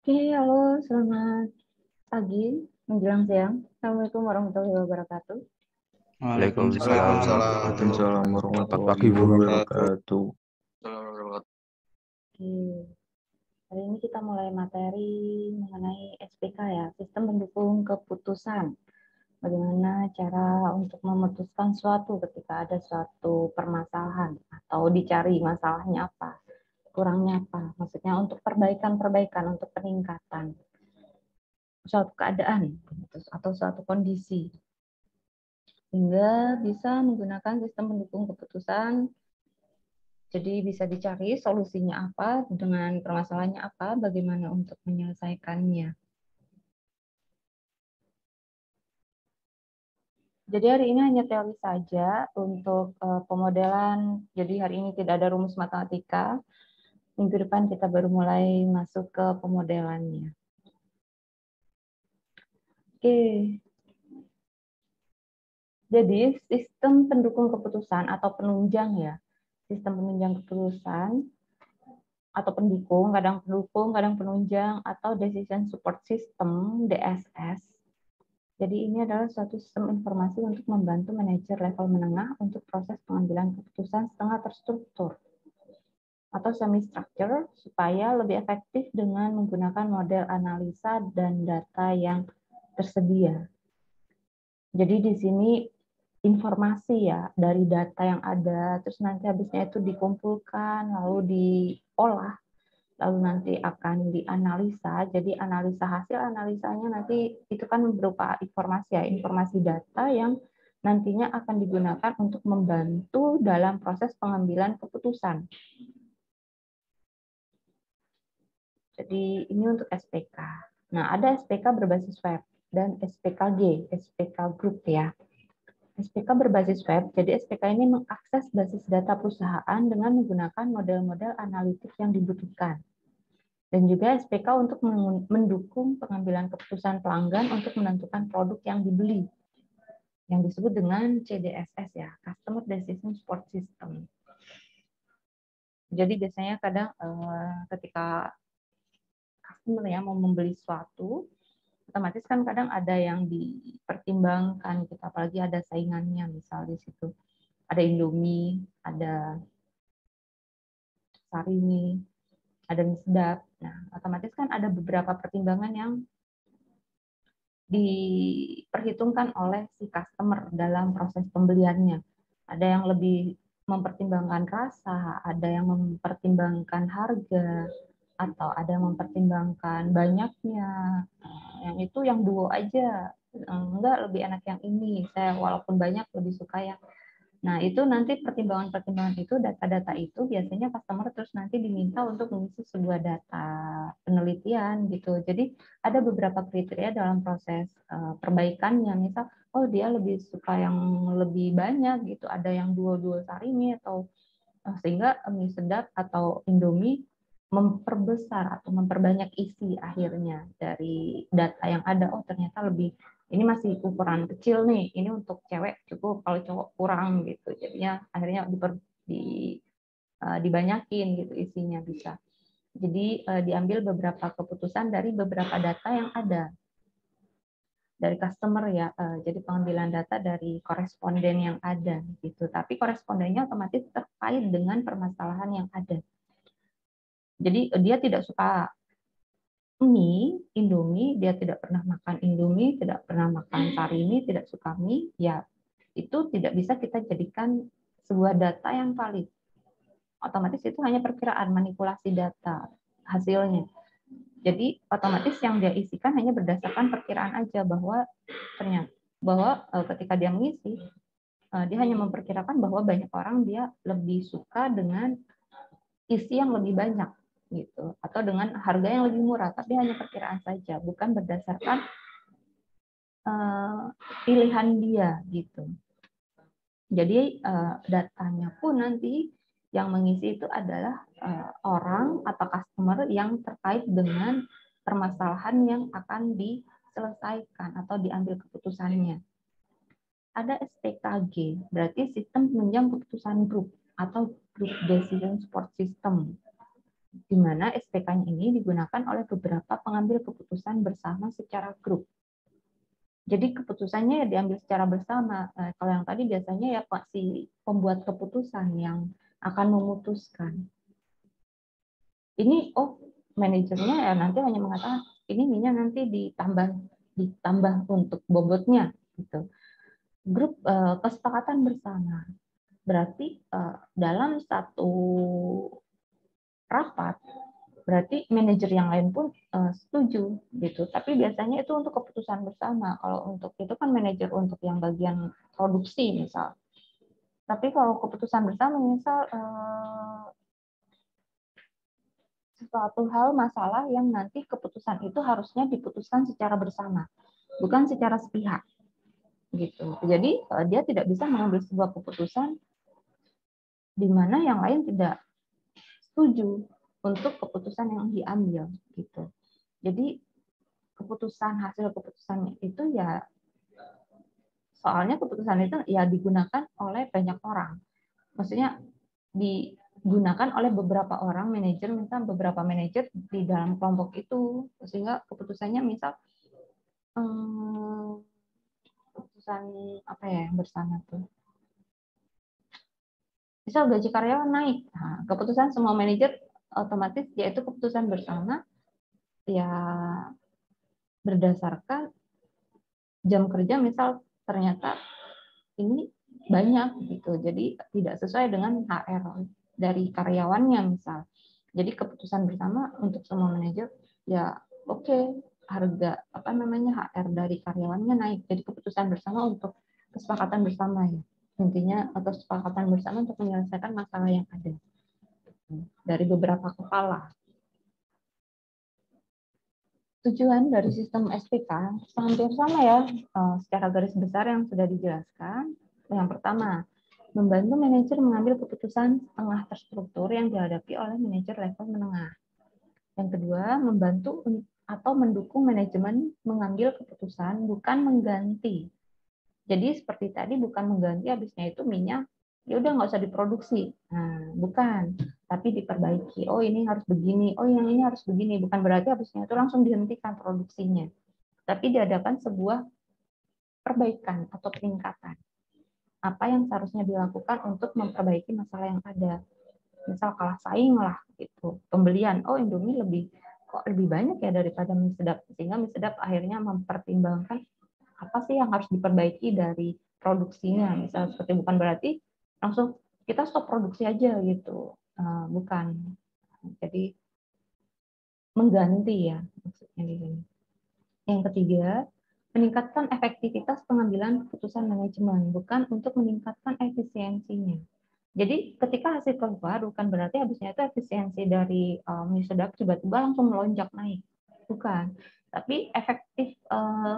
Oke, halo, selamat pagi, menjelang siang. Assalamualaikum warahmatullahi wabarakatuh. Waalaikumsalam warahmatullahi wabarakatuh. Oke, hari ini kita mulai materi mengenai SPK ya, Sistem Pendukung Keputusan. Bagaimana cara untuk memutuskan suatu ketika ada suatu permasalahan atau dicari masalahnya apa, kurangnya apa, maksudnya untuk perbaikan-perbaikan, untuk peningkatan suatu keadaan atau suatu kondisi. Sehingga bisa menggunakan sistem pendukung keputusan. Jadi bisa dicari solusinya apa, dengan permasalahannya apa, bagaimana untuk menyelesaikannya. Jadi hari ini hanya teori saja untuk pemodelan. Jadi hari ini tidak ada rumus matematika. Minggu depan kita baru mulai masuk ke pemodelannya. Oke. Jadi sistem pendukung keputusan atau penunjang ya. Sistem penunjang keputusan atau pendukung, kadang penunjang, atau Decision Support System, DSS. Jadi ini adalah suatu sistem informasi untuk membantu manajer level menengah untuk proses pengambilan keputusan setengah terstruktur atau semi-structure supaya lebih efektif dengan menggunakan model analisa dan data yang tersedia. Jadi di sini informasi ya dari data yang ada, terus nanti habisnya itu dikumpulkan, lalu diolah, lalu nanti akan dianalisa. Jadi hasil analisanya nanti itu kan berupa informasi ya, informasi data yang nantinya akan digunakan untuk membantu dalam proses pengambilan keputusan. Jadi ini untuk SPK. Nah, ada SPK berbasis web dan SPKG, SPK Group ya. SPK berbasis web, jadi SPK ini mengakses basis data perusahaan dengan menggunakan model-model analitik yang dibutuhkan. Dan juga SPK untuk mendukung pengambilan keputusan pelanggan untuk menentukan produk yang dibeli, yang disebut dengan CDSS ya, Customer Decision Support System. Jadi biasanya kadang ketika customer ya mau membeli sesuatu, otomatis kan kadang ada yang dipertimbangkan, gitu. Apalagi ada saingannya, misal di situ ada Indomie, ada Sarimi, ada mie sedap. Nah, otomatis kan ada beberapa pertimbangan yang diperhitungkan oleh si customer dalam proses pembeliannya. Ada yang lebih mempertimbangkan rasa, ada yang mempertimbangkan harga, atau ada yang mempertimbangkan banyaknya. Yang itu yang duo aja, enggak, lebih enak yang ini. Saya walaupun banyak lebih suka yang. Nah, itu nanti pertimbangan-pertimbangan itu, data-data itu biasanya customer terus nanti diminta untuk mengisi sebuah data penelitian gitu. Jadi ada beberapa kriteria dalam proses perbaikannya. Misal, oh dia lebih suka yang lebih banyak gitu. Ada yang duo-duo Sarimi atau sehingga mie sedap atau Indomie memperbesar atau memperbanyak isi akhirnya dari data yang ada. Oh ternyata lebih, ini masih ukuran kecil nih, ini untuk cewek cukup, kalau cowok kurang gitu. Jadinya akhirnya dibanyakin gitu isinya bisa. Jadi diambil beberapa keputusan dari beberapa data yang ada dari customer ya. Jadi pengambilan data dari koresponden yang ada gitu. Tapi korespondennya otomatis terkait dengan permasalahan yang ada. Jadi dia tidak suka mie, Indomie, dia tidak pernah makan Indomie, tidak pernah makan Sarimi, tidak suka mie, ya itu tidak bisa kita jadikan sebuah data yang valid. Otomatis itu hanya perkiraan, manipulasi data hasilnya. Jadi otomatis yang dia isikan hanya berdasarkan perkiraan aja, bahwa ternyata ketika dia mengisi, dia hanya memperkirakan bahwa banyak orang dia lebih suka dengan isi yang lebih banyak gitu, atau dengan harga yang lebih murah, tapi hanya perkiraan saja, bukan berdasarkan pilihan dia gitu. Jadi datanya pun nanti yang mengisi itu adalah orang atau customer yang terkait dengan permasalahan yang akan diselesaikan atau diambil keputusannya. Ada SPKG, berarti sistem penunjang keputusan grup atau Group Decision Support System. di mana SPK-nya ini digunakan oleh beberapa pengambil keputusan bersama secara grup. Jadi keputusannya ya diambil secara bersama. Kalau yang tadi biasanya ya si pembuat keputusan yang akan memutuskan. Ini manajernya ya nanti hanya mengatakan ini minyak nanti ditambah untuk bobotnya gitu. Grup kesepakatan bersama. Berarti dalam satu rapat berarti manajer yang lain pun setuju gitu. Tapi biasanya itu untuk keputusan bersama. Kalau untuk itu kan manajer untuk yang bagian produksi misal. Tapi kalau keputusan bersama misal suatu hal masalah yang nanti keputusan itu harusnya diputuskan secara bersama, bukan secara sepihak gitu. Jadi dia tidak bisa mengambil sebuah keputusan di mana yang lain tidak setuju untuk keputusan yang diambil gitu. Jadi hasil keputusan itu ya soalnya keputusan itu ya digunakan oleh banyak orang. Maksudnya digunakan oleh beberapa orang manajer, misal beberapa manajer di dalam kelompok itu sehingga keputusannya misal keputusan apa ya yang bersama tuh. Misal gaji karyawan naik, nah, keputusan semua manajer otomatis yaitu keputusan bersama ya berdasarkan jam kerja misal ternyata ini banyak gitu, jadi tidak sesuai dengan HR dari karyawannya misal. Jadi keputusan bersama untuk semua manajer ya oke, harga HR dari karyawannya naik, jadi keputusan bersama untuk kesepakatan bersama ya intinya, atau kesepakatan bersama untuk menyelesaikan masalah yang ada dari beberapa kepala. Tujuan dari sistem SPK hampir sama ya, secara garis besar yang sudah dijelaskan. Yang pertama, membantu manajer mengambil keputusan setengah terstruktur yang dihadapi oleh manajer level menengah. Yang kedua, membantu atau mendukung manajemen mengambil keputusan, bukan mengganti. Jadi seperti tadi bukan mengganti habisnya itu minyak, ya udah nggak usah diproduksi. Nah, bukan, tapi diperbaiki. Oh ini harus begini, oh yang ini harus begini. Bukan berarti habisnya itu langsung dihentikan produksinya, tapi diadakan sebuah perbaikan atau peningkatan. Apa yang seharusnya dilakukan untuk memperbaiki masalah yang ada. Misal kalah saing lah gitu, pembelian. Oh Indomie kok lebih banyak ya daripada mie sedap, sehingga mie sedap akhirnya mempertimbangkan apa sih yang harus diperbaiki dari produksinya. Misal seperti bukan berarti langsung kita stop produksi aja gitu, bukan. Jadi mengganti ya maksudnya di sini. Yang ketiga, meningkatkan efektivitas pengambilan keputusan manajemen, bukan untuk meningkatkan efisiensinya. Jadi ketika hasil keluar bukan berarti habisnya itu efisiensi dari mie sedap tiba-tiba langsung melonjak naik, bukan. Tapi efektif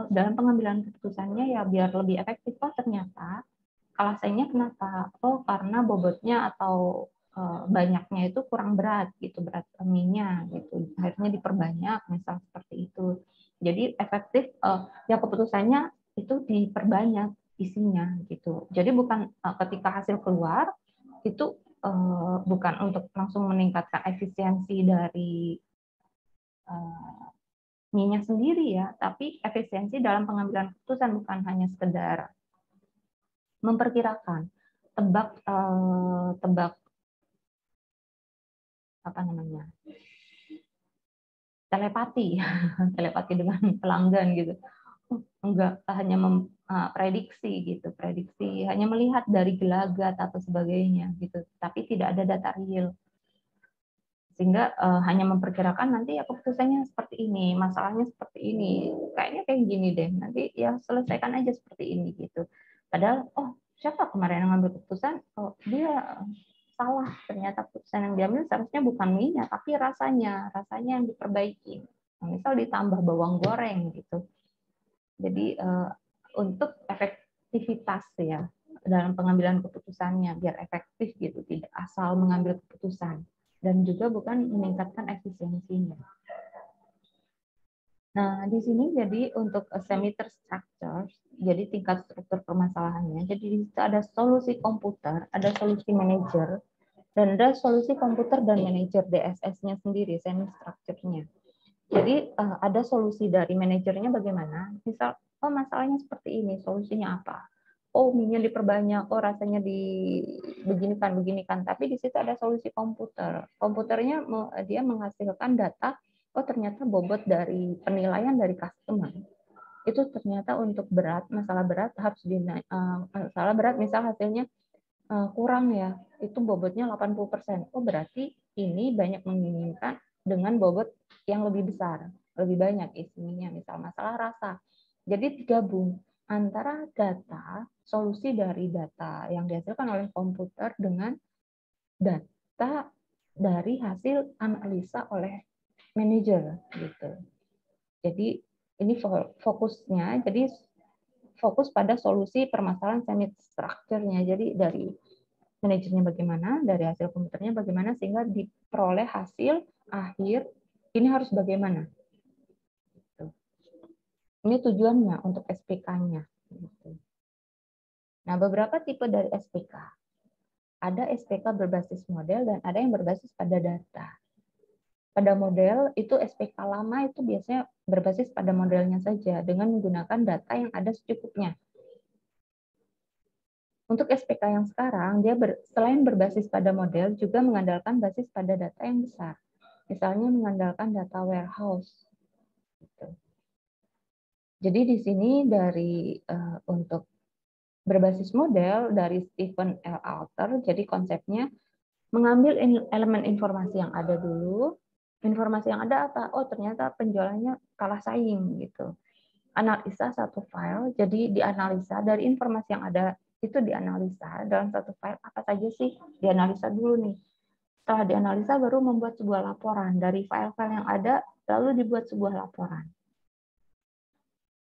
dalam pengambilan keputusannya ya biar lebih efektif. Oh ternyata kalah saingnya kenapa? Oh karena bobotnya atau banyaknya itu kurang berat gitu, berat mie-nya gitu. Akhirnya diperbanyak misal seperti itu. Jadi efektif ya keputusannya itu diperbanyak isinya gitu. Jadi bukan ketika hasil keluar itu bukan untuk langsung meningkatkan efisiensi dari mie-nya sendiri ya, tapi efisiensi dalam pengambilan keputusan, bukan hanya sekedar memperkirakan, tebak apa namanya, telepati telepati dengan pelanggan gitu. Enggak hanya prediksi gitu, prediksi hanya melihat dari gelagat atau sebagainya gitu, tapi tidak ada data real. Sehingga hanya memperkirakan nanti ya keputusannya seperti ini, masalahnya seperti ini, kayaknya kayak gini deh, nanti ya selesaikan aja seperti ini gitu. Padahal siapa kemarin yang ngambil keputusan, dia salah, ternyata keputusan yang diambil seharusnya bukan minyak tapi rasanya yang diperbaiki. Misal ditambah bawang goreng gitu. Jadi untuk efektivitas ya dalam pengambilan keputusannya biar efektif gitu, tidak asal mengambil keputusan. Dan juga bukan meningkatkan efisiensinya. Nah, di sini jadi untuk semi-meter structure, jadi tingkat struktur permasalahannya. Jadi di situ ada solusi komputer, ada solusi manajer, Dan ada solusi komputer dan manajer, DSS-nya sendiri, semi-structure-nya. Jadi ada solusi dari manajernya bagaimana, misal, oh masalahnya seperti ini, solusinya apa? Oh minnya diperbanyak, oh rasanya beginikan, tapi di situ ada solusi komputer. Komputernya dia menghasilkan data, oh ternyata bobot dari penilaian dari customer itu ternyata untuk masalah berat harus masalah berat misal hasilnya kurang ya, itu bobotnya 80%. Oh berarti ini banyak menginginkan dengan bobot yang lebih besar, lebih banyak isinya, misal masalah rasa. Jadi digabung antara data, solusi dari data yang dihasilkan oleh komputer dengan data dari hasil analisa oleh manajer gitu. Jadi ini fokusnya, jadi fokus pada solusi permasalahan semi-structure-nya. Jadi dari manajernya bagaimana, dari hasil komputernya bagaimana, sehingga diperoleh hasil akhir ini harus bagaimana. Ini tujuannya untuk SPK-nya. Nah, beberapa tipe dari SPK. Ada SPK berbasis model dan ada yang berbasis pada data. Pada model itu SPK lama itu biasanya berbasis pada modelnya saja dengan menggunakan data yang ada secukupnya. Untuk SPK yang sekarang, dia selain berbasis pada model, juga mengandalkan basis pada data yang besar. Misalnya mengandalkan data warehouse. Jadi di sini untuk berbasis model dari Stephen L. Alter, jadi konsepnya mengambil elemen informasi yang ada dulu. Informasi yang ada apa? Oh ternyata penjualannya kalah saing gitu. Analisa satu file, jadi dianalisa dari informasi yang ada itu dianalisa dalam satu file apa saja sih, dianalisa dulu nih. Setelah dianalisa baru membuat sebuah laporan dari file-file yang ada, lalu dibuat sebuah laporan.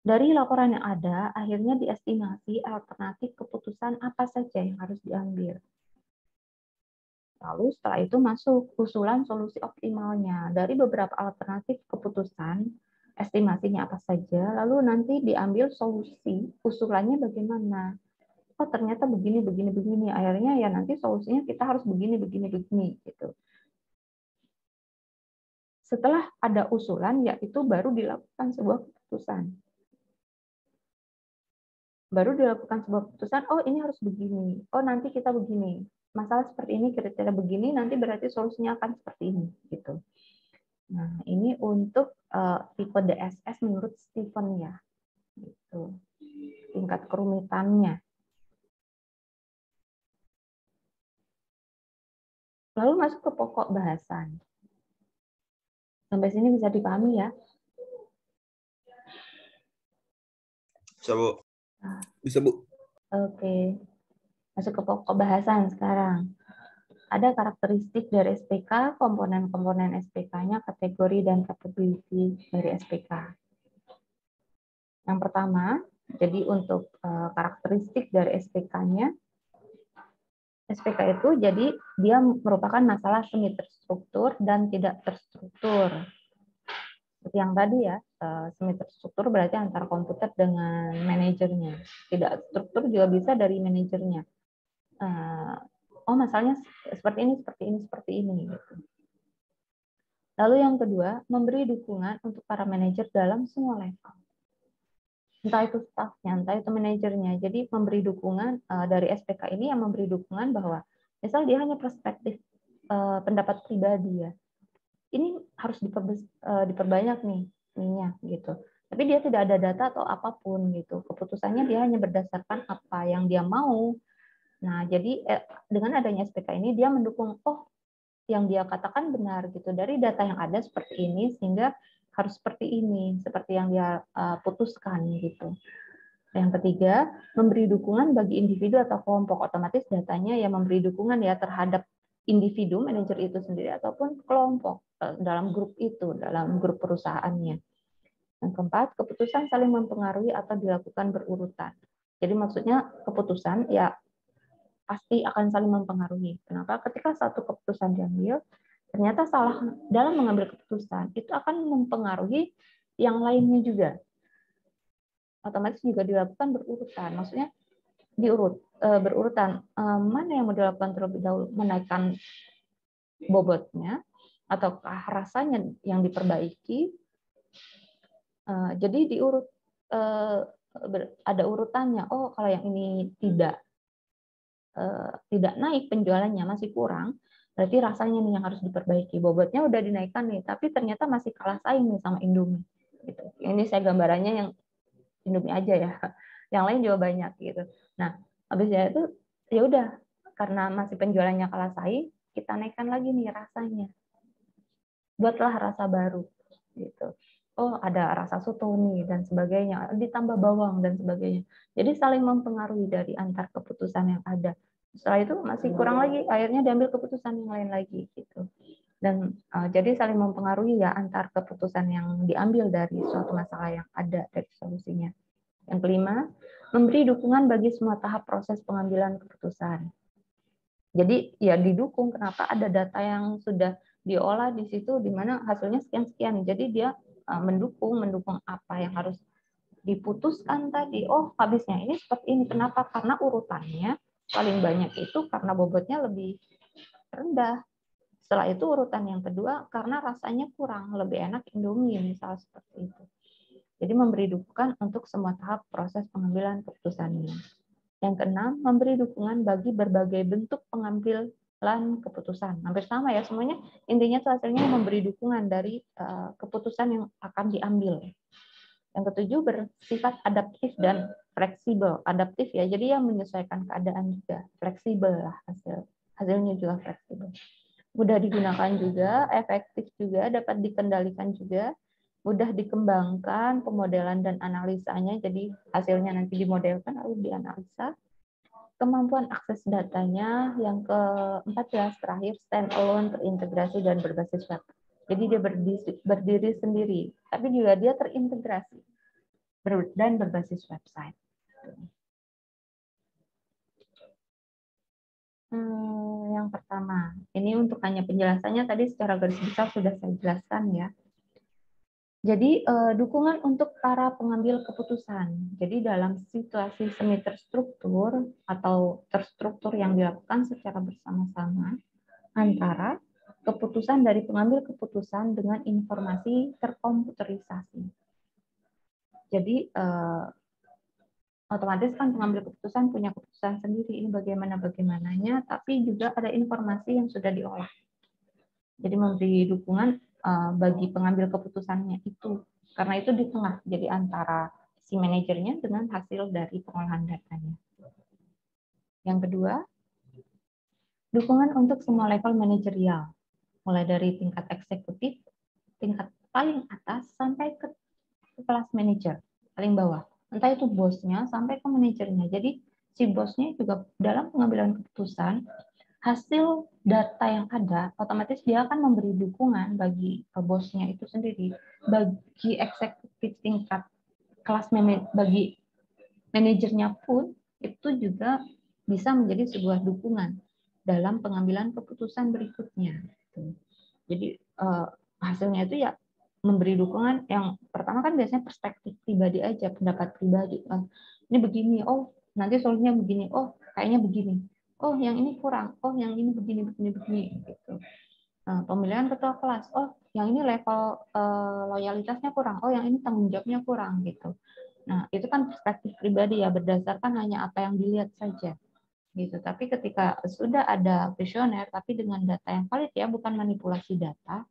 Dari laporan yang ada, akhirnya diestimasi alternatif keputusan apa saja yang harus diambil. Lalu setelah itu masuk usulan solusi optimalnya. Dari beberapa alternatif keputusan, estimasinya apa saja, lalu nanti diambil solusi, usulannya bagaimana. Oh ternyata begini. Akhirnya ya nanti solusinya kita harus begini. Gitu. Setelah ada usulan, yaitu baru dilakukan sebuah keputusan. Baru dilakukan sebuah keputusan, oh ini harus begini, oh nanti kita begini, masalah seperti ini, kriteria begini, nanti berarti solusinya akan seperti ini, gitu. Nah ini untuk tipe DSS menurut Stephen ya, gitu. Tingkat kerumitannya. Lalu masuk ke pokok bahasan. Sampai sini bisa dipahami ya? Bisa Bu. Bisa Bu. Oke. Masuk ke pokok bahasan sekarang. Ada karakteristik dari SPK, komponen-komponen SPK-nya, kategori dan capability dari SPK. Yang pertama, jadi untuk karakteristik dari SPK-nya, SPK itu jadi dia merupakan masalah semi terstruktur dan tidak terstruktur. Seperti yang tadi ya, semi terstruktur berarti antara komputer dengan manajernya. Tidak struktur juga bisa dari manajernya. Oh masalahnya seperti ini. Gitu. Lalu yang kedua, memberi dukungan untuk para manajer dalam semua level. Entah itu staffnya, entah itu manajernya. Jadi memberi dukungan dari SPK ini yang memberi dukungan bahwa misal dia hanya perspektif pendapat pribadi ya. Ini harus diperbanyak nih ininya gitu. Tapi dia tidak ada data atau apapun gitu. Keputusannya dia hanya berdasarkan apa yang dia mau. Nah, jadi dengan adanya SPK ini dia mendukung yang dia katakan benar gitu. Dari data yang ada seperti ini sehingga harus seperti ini, seperti yang dia putuskan gitu. Yang ketiga, memberi dukungan bagi individu atau kelompok. Otomatis datanya yang memberi dukungan ya terhadap individu, manajer itu sendiri, ataupun kelompok dalam grup itu, dalam grup perusahaannya. Yang keempat, keputusan saling mempengaruhi atau dilakukan berurutan. Jadi maksudnya keputusan ya pasti akan saling mempengaruhi. Kenapa? Ketika satu keputusan diambil, ternyata salah dalam mengambil keputusan, itu akan mempengaruhi yang lainnya juga. Otomatis juga dilakukan berurutan. Maksudnya berurutan. Mana yang mau dilakukan terlebih dahulu? Menaikkan bobotnya ataukah rasanya yang diperbaiki? Jadi diurut, ada urutannya. Oh, kalau yang ini tidak naik penjualannya, masih kurang, berarti rasanya nih yang harus diperbaiki. Bobotnya udah dinaikkan nih, tapi ternyata masih kalah saing nih sama Indomie. Gitu. Ini saya gambarannya yang Indomie aja ya, yang lain juga banyak gitu. Nah, habisnya itu ya udah, karena masih penjualannya kalah saing, kita naikkan lagi nih rasanya. Buatlah rasa baru gitu. Oh, ada rasa soto nih dan sebagainya, ditambah bawang dan sebagainya. Jadi saling mempengaruhi dari antar keputusan yang ada. Setelah itu masih kurang lagi, akhirnya diambil keputusan yang lain lagi gitu. Dan jadi saling mempengaruhi ya antar keputusan yang diambil dari suatu masalah yang ada dari solusinya. Yang kelima, memberi dukungan bagi semua tahap proses pengambilan keputusan. Jadi ya didukung, kenapa ada data yang sudah diolah di situ di mana hasilnya sekian-sekian. Jadi dia mendukung apa yang harus diputuskan tadi. Oh, habisnya ini seperti ini. Kenapa? Karena urutannya paling banyak itu karena bobotnya lebih rendah. Setelah itu urutan yang kedua karena rasanya kurang, lebih enak Indomie misal seperti itu. Jadi memberi dukungan untuk semua tahap proses pengambilan keputusannya. Yang keenam, memberi dukungan bagi berbagai bentuk pengambilan keputusan. Hampir sama ya semuanya, intinya itu hasilnya memberi dukungan dari keputusan yang akan diambil. Yang ketujuh, bersifat adaptif dan fleksibel. Adaptif ya, jadi yang menyesuaikan keadaan juga. Fleksibel lah hasilnya juga fleksibel. Mudah digunakan juga, efektif juga, dapat dikendalikan juga, mudah dikembangkan pemodelan dan analisanya, jadi hasilnya nanti dimodelkan lalu dianalisa. Kemampuan akses datanya, yang ke-14 terakhir, stand alone, terintegrasi dan berbasis web. Jadi dia berdiri sendiri, tapi juga dia terintegrasi dan berbasis website. Yang pertama, ini untuk hanya penjelasannya tadi secara garis besar sudah saya jelaskan ya. Jadi dukungan untuk para pengambil keputusan. Jadi dalam situasi semi terstruktur atau terstruktur yang dilakukan secara bersama-sama antara keputusan dari pengambil keputusan dengan informasi terkomputerisasi. Jadi otomatis kan pengambil keputusan punya keputusan sendiri, ini bagaimananya, tapi juga ada informasi yang sudah diolah. Jadi memberi dukungan bagi pengambil keputusannya itu, karena itu di tengah, jadi antara si manajernya dengan hasil dari pengolahan datanya. Yang kedua, dukungan untuk semua level manajerial, mulai dari tingkat eksekutif, tingkat paling atas, sampai ke kelas manajer, paling bawah. Entah itu bosnya sampai ke manajernya. Jadi si bosnya juga dalam pengambilan keputusan, hasil data yang ada, otomatis dia akan memberi dukungan bagi bosnya itu sendiri, bagi eksekutif tingkat kelas bagi manajernya pun itu juga bisa menjadi sebuah dukungan dalam pengambilan keputusan berikutnya. Jadi hasilnya itu ya memberi dukungan. Yang pertama kan biasanya perspektif pribadi aja, pendapat pribadi. Ini begini, oh nanti solusinya begini, oh kayaknya begini. Oh, yang ini kurang. Oh, yang ini begini gitu. Pemilihan ketua kelas. Oh, yang ini level loyalitasnya kurang. Oh, yang ini tanggung jawabnya kurang gitu. Nah, itu kan perspektif pribadi ya, berdasarkan hanya apa yang dilihat saja. Gitu. Tapi ketika sudah ada visioner tapi dengan data yang valid ya, bukan manipulasi data,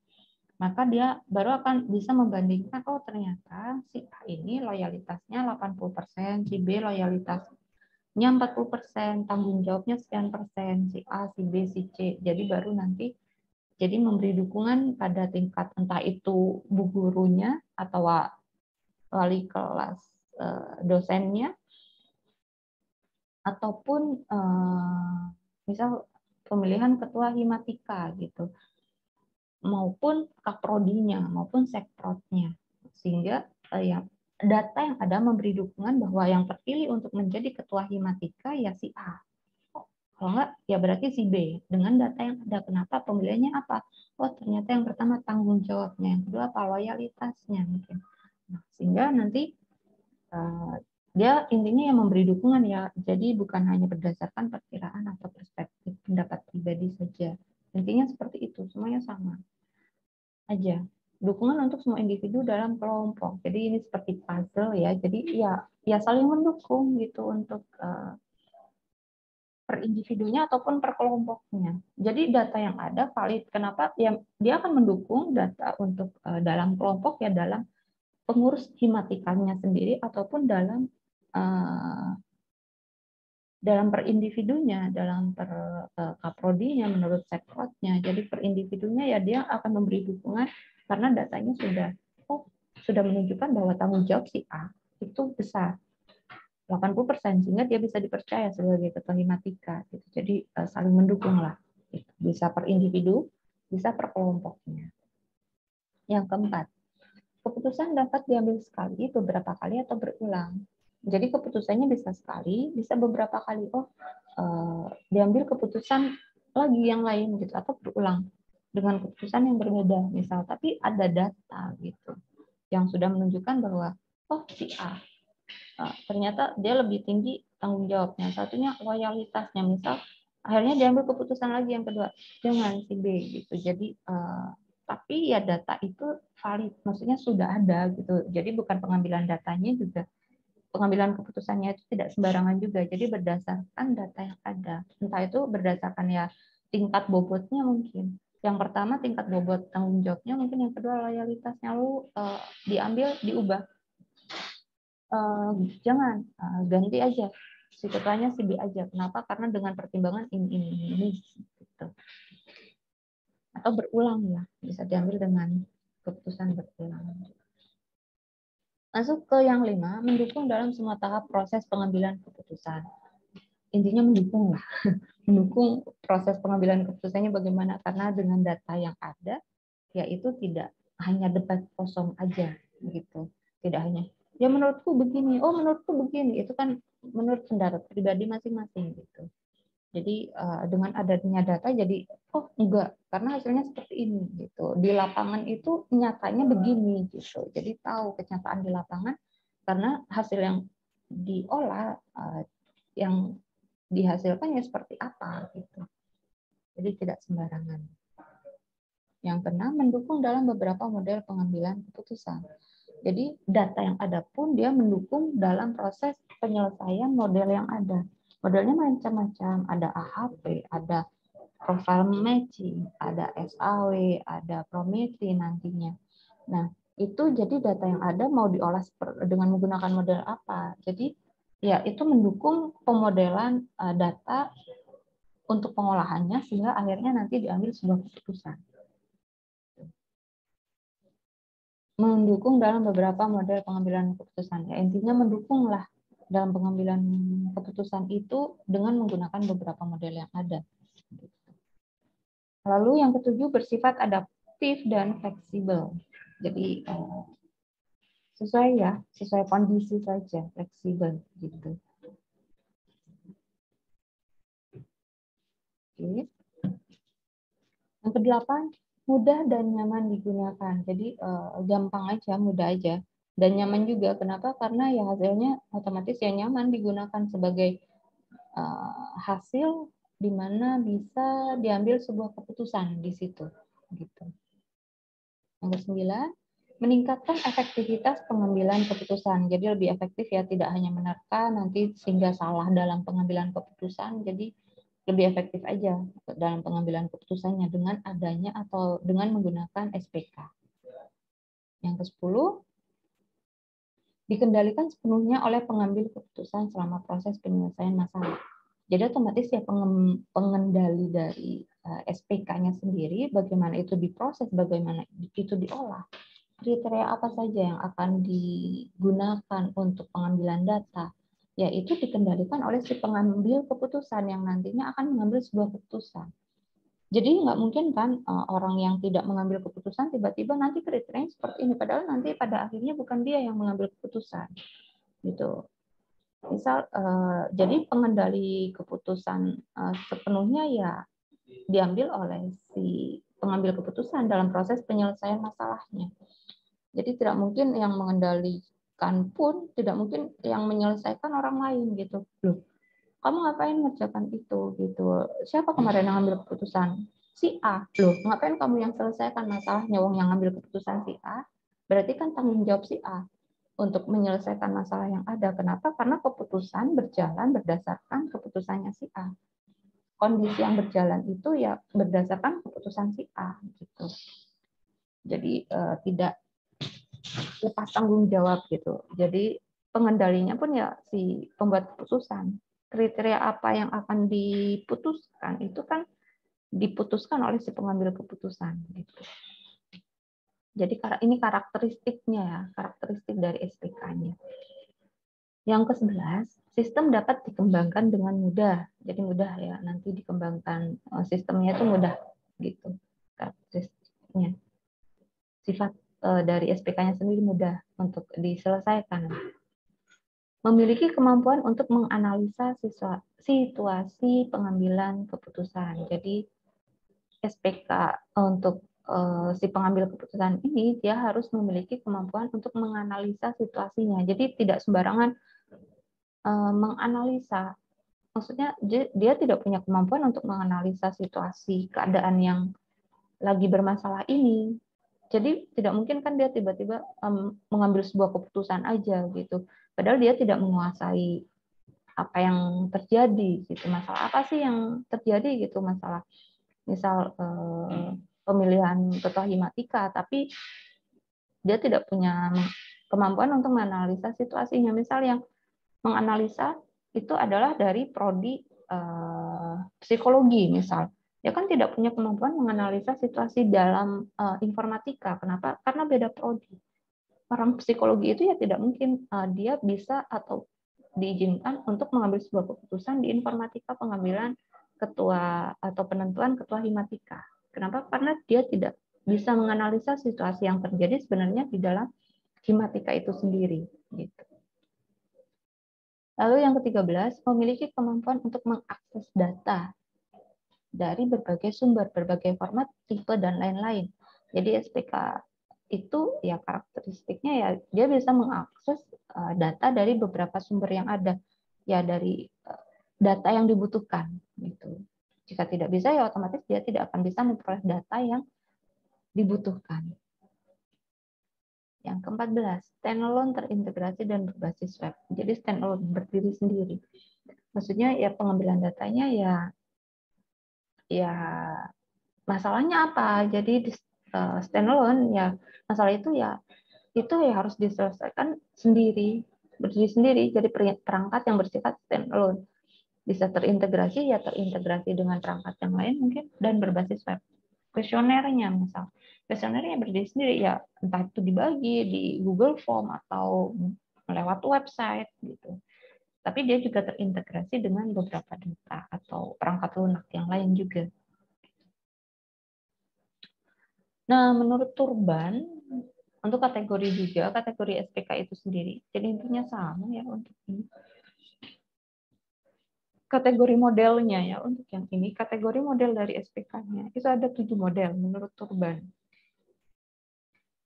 maka dia baru akan bisa membandingkan, oh ternyata si A ini loyalitasnya 80%, si B loyalitas 40%, tanggung jawabnya sekian persen, si A, si B, si C. Jadi baru nanti jadi memberi dukungan pada tingkat entah itu bu gurunya atau wali kelas dosennya, ataupun misal pemilihan ketua himatika gitu, maupun kaprodinya, maupun sekprotnya. Sehingga yang data yang ada memberi dukungan bahwa yang terpilih untuk menjadi ketua himatika ya si A. Kalau enggak, ya berarti si B. Dengan data yang ada, kenapa pemilihannya apa? Oh, ternyata yang pertama tanggung jawabnya, yang kedua apa loyalitasnya mungkin. Nah, sehingga nanti Dia intinya yang memberi dukungan ya, jadi bukan hanya berdasarkan perkiraan atau perspektif pendapat pribadi saja. Intinya seperti itu, semuanya sama aja. Dukungan untuk semua individu dalam kelompok. Jadi ini seperti puzzle ya. Jadi ya saling mendukung gitu untuk per individunya ataupun per kelompoknya. Jadi data yang ada valid. Kenapa? Ya, dia akan mendukung data untuk dalam kelompok ya, dalam pengurus himatikannya sendiri ataupun dalam per individunya, dalam per kaprodinya menurut sekprotnya. Jadi per individunya ya dia akan memberi dukungan karena datanya sudah menunjukkan bahwa tanggung jawab si A itu besar 80%, sehingga dia bisa dipercaya sebagai ketua himatika gitu. Jadi saling mendukung lah, bisa per individu, bisa per kelompoknya. Yang keempat, keputusan dapat diambil sekali, beberapa kali, atau berulang. Jadi keputusannya bisa sekali, bisa beberapa kali. Diambil keputusan lagi yang lain gitu, atau berulang dengan keputusan yang berbeda misal, tapi ada data gitu yang sudah menunjukkan bahwa si A ternyata dia lebih tinggi tanggung jawabnya, satunya loyalitasnya misal, akhirnya diambil keputusan lagi yang kedua dengan si B gitu. Jadi tapi ya data itu valid, maksudnya sudah ada gitu. Jadi bukan pengambilan datanya juga, pengambilan keputusannya itu tidak sembarangan juga. Jadi berdasarkan data yang ada. Entah itu berdasarkan ya tingkat bobotnya mungkin. Yang pertama tingkat bobot tanggung jawabnya, mungkin yang kedua loyalitasnya, lalu diambil, diubah. Jangan, ganti aja. Si ketuanya si B aja. Kenapa? Karena dengan pertimbangan ini gitu. Atau berulang ya, bisa diambil dengan keputusan berulang. Masuk ke yang 5, mendukung dalam semua tahap proses pengambilan keputusan. Intinya mendukung lah, mendukung proses pengambilan keputusannya bagaimana, karena dengan data yang ada, yaitu tidak hanya debat kosong aja gitu, tidak hanya ya menurutku begini, menurutku begini, itu kan menurut pendapat pribadi masing-masing gitu. Jadi dengan adanya data jadi enggak, karena hasilnya seperti ini gitu. Di lapangan itu nyatanya begini gitu. Jadi tahu kenyataan di lapangan karena hasil yang diolah yang dihasilkan ya seperti apa gitu. Jadi tidak sembarangan. Yang keenam, mendukung dalam beberapa model pengambilan keputusan. Jadi data yang ada pun dia mendukung dalam proses penyelesaian model yang ada. Modelnya macam-macam, ada AHP, ada profile matching, ada SAW, ada Prometheus nantinya. Nah, itu jadi data yang ada mau diolah dengan menggunakan model apa. Jadi ya itu mendukung pemodelan data untuk pengolahannya sehingga akhirnya nanti diambil sebuah keputusan. Mendukung dalam beberapa model pengambilan keputusan. Ya, intinya mendukunglah dalam pengambilan keputusan itu dengan menggunakan beberapa model yang ada. Lalu yang ketujuh, bersifat adaptif dan fleksibel. Jadi sesuai kondisi saja, fleksibel gitu. Oke. Yang kedelapan, mudah dan nyaman digunakan. Jadi gampang aja, mudah aja. Dan nyaman juga. Kenapa? Karena ya hasilnya otomatis ya nyaman digunakan sebagai hasil di mana bisa diambil sebuah keputusan di situ. Gitu. Yang ke-9, meningkatkan efektivitas pengambilan keputusan. Jadi lebih efektif ya, tidak hanya menerka nanti sehingga salah dalam pengambilan keputusan. Jadi lebih efektif aja dalam pengambilan keputusannya dengan adanya atau dengan menggunakan SPK. Yang ke-10, dikendalikan sepenuhnya oleh pengambil keputusan selama proses penyelesaian masalah. Jadi otomatis ya pengendali dari SPK-nya sendiri, bagaimana itu diproses, bagaimana itu diolah, kriteria apa saja yang akan digunakan untuk pengambilan data, yaitu dikendalikan oleh si pengambil keputusan yang nantinya akan mengambil sebuah keputusan. Jadi nggak mungkin kan orang yang tidak mengambil keputusan tiba-tiba nanti kriterianya seperti ini, padahal nanti pada akhirnya bukan dia yang mengambil keputusan, gitu. Misal, jadi pengendali keputusan sepenuhnya ya diambil oleh si pengambil keputusan dalam proses penyelesaian masalahnya. Jadi tidak mungkin yang mengendali mengerjakan pun tidak mungkin yang menyelesaikan orang lain gitu. Loh, kamu ngapain ngerjakan itu gitu? Siapa kemarin yang ngambil keputusan? Si A. Loh, ngapain kamu yang selesaikan masalahnya? Wong yang ngambil keputusan si A, berarti kan tanggung jawab si A untuk menyelesaikan masalah yang ada. Kenapa? Karena keputusan berjalan berdasarkan keputusannya si A. Kondisi yang berjalan itu ya berdasarkan keputusan si A gitu. Jadi tidak lepas tanggung jawab gitu. Jadi pengendalinya pun ya si pembuat keputusan. Kriteria apa yang akan diputuskan itu kan diputuskan oleh si pengambil keputusan gitu. Jadi ini karakteristiknya ya, karakteristik dari SPK-nya. Yang ke-11, sistem dapat dikembangkan dengan mudah. Jadi mudah ya, nanti dikembangkan sistemnya itu mudah gitu. Karakteristiknya. Sifat dari SPK-nya sendiri mudah untuk diselesaikan. Memiliki kemampuan untuk menganalisa situasi pengambilan keputusan. Jadi SPK untuk si pengambil keputusan ini dia harus memiliki kemampuan untuk menganalisa situasinya. Jadi tidak sembarangan menganalisa. Maksudnya dia tidak punya kemampuan untuk menganalisa situasi keadaan yang lagi bermasalah ini. Jadi tidak mungkin kan dia tiba-tiba mengambil sebuah keputusan aja gitu. Padahal dia tidak menguasai apa yang terjadi gitu. Masalah apa sih yang terjadi gitu, masalah misal pemilihan ketua himatika, tapi dia tidak punya kemampuan untuk menganalisa situasinya. Misal yang menganalisa itu adalah dari prodi psikologi misal. Dia kan tidak punya kemampuan menganalisa situasi dalam informatika. Kenapa? Karena beda prodi. Orang psikologi itu ya tidak mungkin dia bisa atau diizinkan untuk mengambil sebuah keputusan di informatika pengambilan ketua atau penentuan ketua himatika. Kenapa? Karena dia tidak bisa menganalisa situasi yang terjadi sebenarnya di dalam himatika itu sendiri. Gitu. Lalu yang ke-13, memiliki kemampuan untuk mengakses data dari berbagai sumber, berbagai format, tipe, dan lain-lain. Jadi SPK itu ya karakteristiknya ya dia bisa mengakses data dari beberapa sumber yang ada, ya dari data yang dibutuhkan. Gitu. Jika tidak bisa ya otomatis dia tidak akan bisa memperoleh data yang dibutuhkan. Yang ke-14, standalone terintegrasi dan berbasis web. Jadi standalone berdiri sendiri. Maksudnya ya pengambilan datanya ya masalahnya apa? Jadi standalone ya masalah itu ya harus diselesaikan sendiri, berdiri sendiri. Jadi perangkat yang bersifat standalone bisa terintegrasi ya terintegrasi dengan perangkat yang lain mungkin dan berbasis web. Kuesionernya misal, kuesionernya berdiri sendiri ya entah itu dibagi di Google Form atau lewat website gitu. Tapi dia juga terintegrasi dengan beberapa data atau perangkat lunak yang lain juga. Nah, menurut Turban, untuk kategori juga, kategori SPK itu sendiri, jadi intinya sama ya untuk ini. Kategori modelnya ya, untuk yang ini, kategori model dari SPK-nya, itu ada 7 model menurut Turban.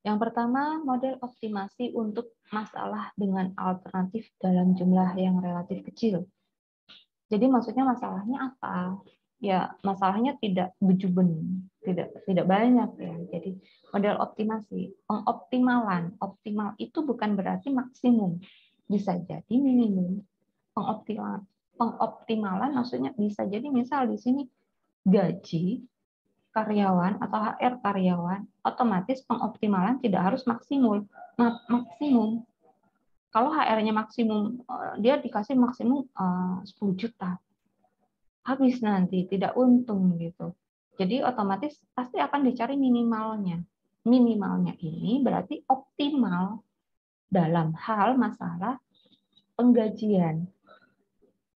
Yang pertama, model optimasi untuk masalah dengan alternatif dalam jumlah yang relatif kecil. Jadi maksudnya masalahnya apa? Ya masalahnya tidak bejubun, tidak banyak ya. Jadi model optimasi, pengoptimalan. Optimal itu bukan berarti maksimum, bisa jadi minimum. Pengoptimalan maksudnya bisa jadi misal di sini gaji karyawan atau HR karyawan, otomatis pengoptimalan tidak harus maksimum. Kalau HR-nya maksimum, dia dikasih maksimum 10 juta. Habis nanti, tidak untung gitu. Jadi otomatis pasti akan dicari minimalnya. Minimalnya ini berarti optimal dalam hal masalah penggajian.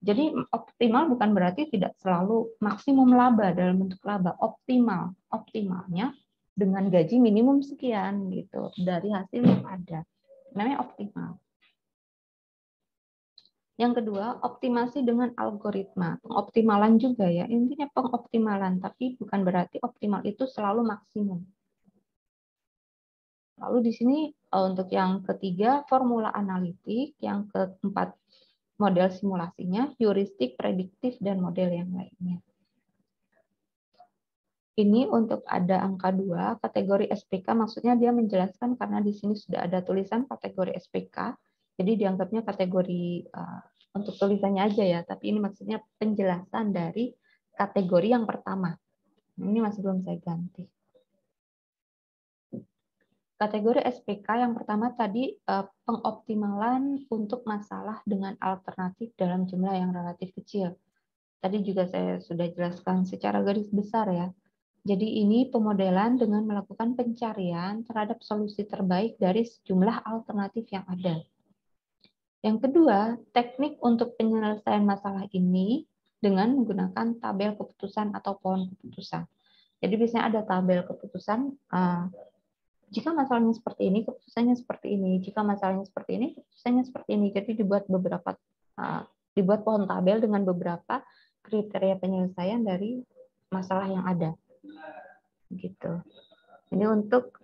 Jadi optimal bukan berarti tidak selalu maksimum laba dalam bentuk laba. Optimal. Optimalnya dengan gaji minimum sekian gitu dari hasil yang ada. Namanya optimal. Yang kedua, optimasi dengan algoritma. Pengoptimalan juga ya, intinya pengoptimalan, tapi bukan berarti optimal itu selalu maksimum. Lalu di sini untuk yang ketiga formula analitik, yang keempat model simulasinya, heuristik, prediktif, dan model yang lainnya. Ini untuk ada angka 2, kategori SPK, maksudnya dia menjelaskan karena di sini sudah ada tulisan kategori SPK, jadi dianggapnya kategori untuk tulisannya aja ya, tapi ini maksudnya penjelasan dari kategori yang pertama. Ini masih belum saya ganti. Kategori SPK yang pertama tadi pengoptimalan untuk masalah dengan alternatif dalam jumlah yang relatif kecil. Tadi juga saya sudah jelaskan secara garis besar ya. Jadi ini pemodelan dengan melakukan pencarian terhadap solusi terbaik dari sejumlah alternatif yang ada. Yang kedua, teknik untuk penyelesaian masalah ini dengan menggunakan tabel keputusan atau pohon keputusan. Jadi biasanya ada tabel keputusan, jika masalahnya seperti ini, keputusannya seperti ini. Jika masalahnya seperti ini, keputusannya seperti ini. Jadi dibuat pohon tabel dengan beberapa kriteria penyelesaian dari masalah yang ada. Gitu. Ini untuk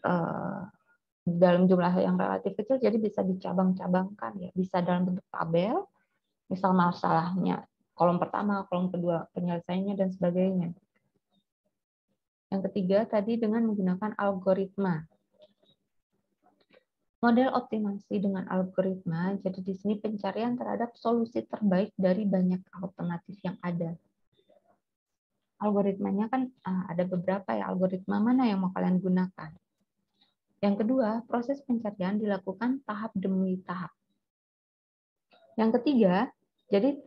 dalam jumlah yang relatif kecil, jadi bisa dicabang-cabangkan ya, bisa dalam bentuk tabel, misal masalahnya kolom pertama, kolom kedua, penyelesaiannya dan sebagainya. Yang ketiga tadi dengan menggunakan algoritma. Model optimasi dengan algoritma, jadi di sini pencarian terhadap solusi terbaik dari banyak alternatif yang ada. Algoritmanya kan ada beberapa ya, algoritma mana yang mau kalian gunakan. Yang kedua, proses pencarian dilakukan tahap demi tahap. Yang ketiga, jadi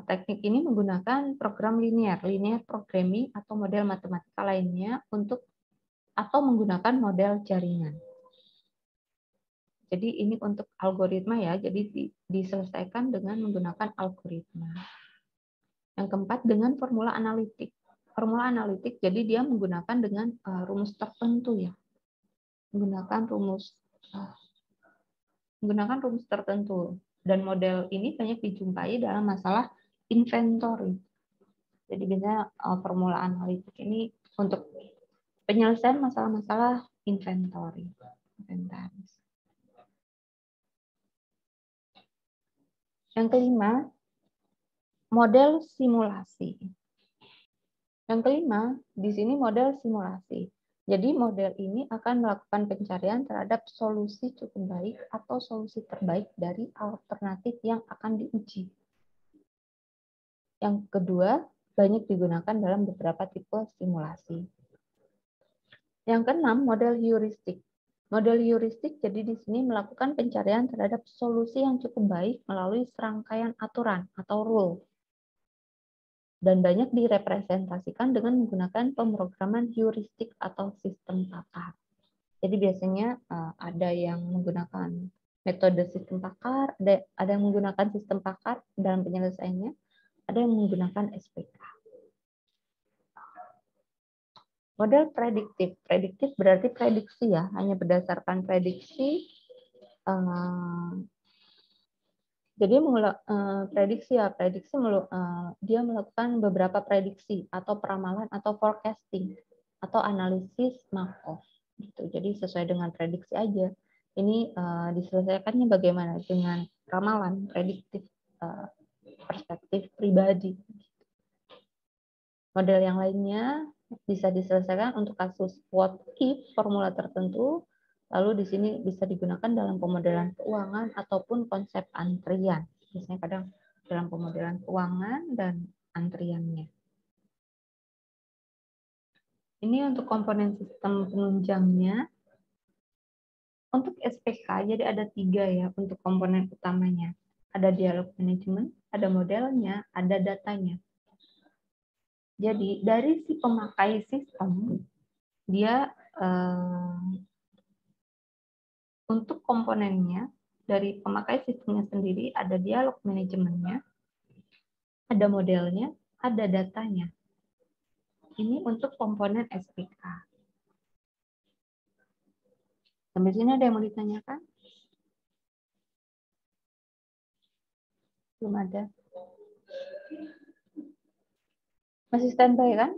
teknik ini menggunakan program linear programming atau model matematika lainnya atau menggunakan model jaringan. Jadi ini untuk algoritma ya, jadi diselesaikan dengan menggunakan algoritma. Yang keempat, dengan formula analitik. Formula analitik, jadi dia menggunakan dengan rumus tertentu ya. Menggunakan rumus tertentu. Dan model ini banyak dijumpai dalam masalah inventory. Jadi biasanya formula analitik ini untuk penyelesaian masalah-masalah inventory. Yang kelima, model simulasi. Yang kelima, di sini model simulasi. Jadi model ini akan melakukan pencarian terhadap solusi cukup baik atau solusi terbaik dari alternatif yang akan diuji. Yang kedua, banyak digunakan dalam beberapa tipe simulasi. Yang keenam, model heuristik. Model heuristik jadi di sini melakukan pencarian terhadap solusi yang cukup baik melalui serangkaian aturan atau rule. Dan banyak direpresentasikan dengan menggunakan pemrograman heuristik atau sistem pakar. Jadi biasanya ada yang menggunakan metode sistem pakar, ada yang menggunakan sistem pakar dalam penyelesaiannya, ada yang menggunakan SPK. Model prediktif. Prediktif berarti prediksi ya, hanya berdasarkan prediksi. Jadi dia melakukan beberapa prediksi atau peramalan atau forecasting atau analisis Markov. Gitu. Jadi sesuai dengan prediksi aja. Ini diselesaikannya bagaimana dengan ramalan prediktif perspektif pribadi. Model yang lainnya bisa diselesaikan untuk kasus what if formula tertentu, lalu di sini bisa digunakan dalam pemodelan keuangan ataupun konsep antrian. Biasanya kadang dalam pemodelan keuangan dan antriannya. Ini untuk komponen sistem penunjangnya. Untuk SPK, jadi ada 3 ya untuk komponen utamanya. Ada dialog manajemen, ada modelnya, ada datanya. Jadi dari si pemakai sistem, dia untuk komponennya, dari pemakai sistemnya sendiri ada dialog manajemennya, ada modelnya, ada datanya. Ini untuk komponen SPK. Sampai sini ada yang mau ditanyakan? Belum ada. Masih standby kan?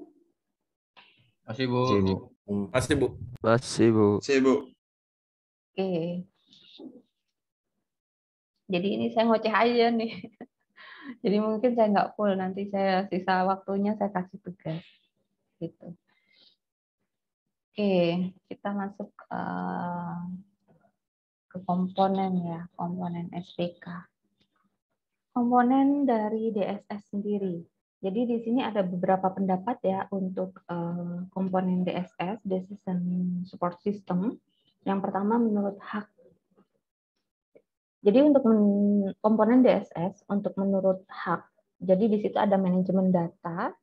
Masih, Bu. Masih, Bu. Masih, Bu. Masih, Bu. Masih, Bu. Oke. Jadi ini saya ngoceh aja nih. Jadi mungkin saya nggak full, nanti saya sisa waktunya saya kasih tugas. Gitu. Oke, kita masuk ke komponen ya, komponen SPK. Komponen dari DSS sendiri. Jadi di sini ada beberapa pendapat ya untuk komponen DSS, Decision Support System. Yang pertama menurut hak. Jadi untuk komponen DSS untuk menurut hak. Jadi di situ ada manajemen data.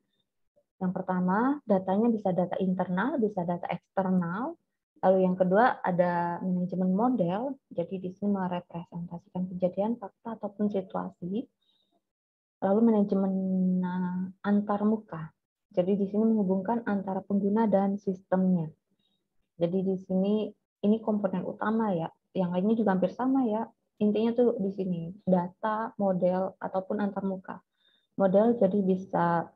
Yang pertama, datanya bisa data internal, bisa data eksternal. Lalu yang kedua ada manajemen model. Jadi di sini merepresentasikan kejadian, fakta ataupun situasi. Lalu manajemen antarmuka. Jadi di sini menghubungkan antara pengguna dan sistemnya. Jadi di sini ini komponen utama ya. Yang lainnya juga hampir sama ya. Intinya tuh di sini data, model ataupun antarmuka. Model jadi bisa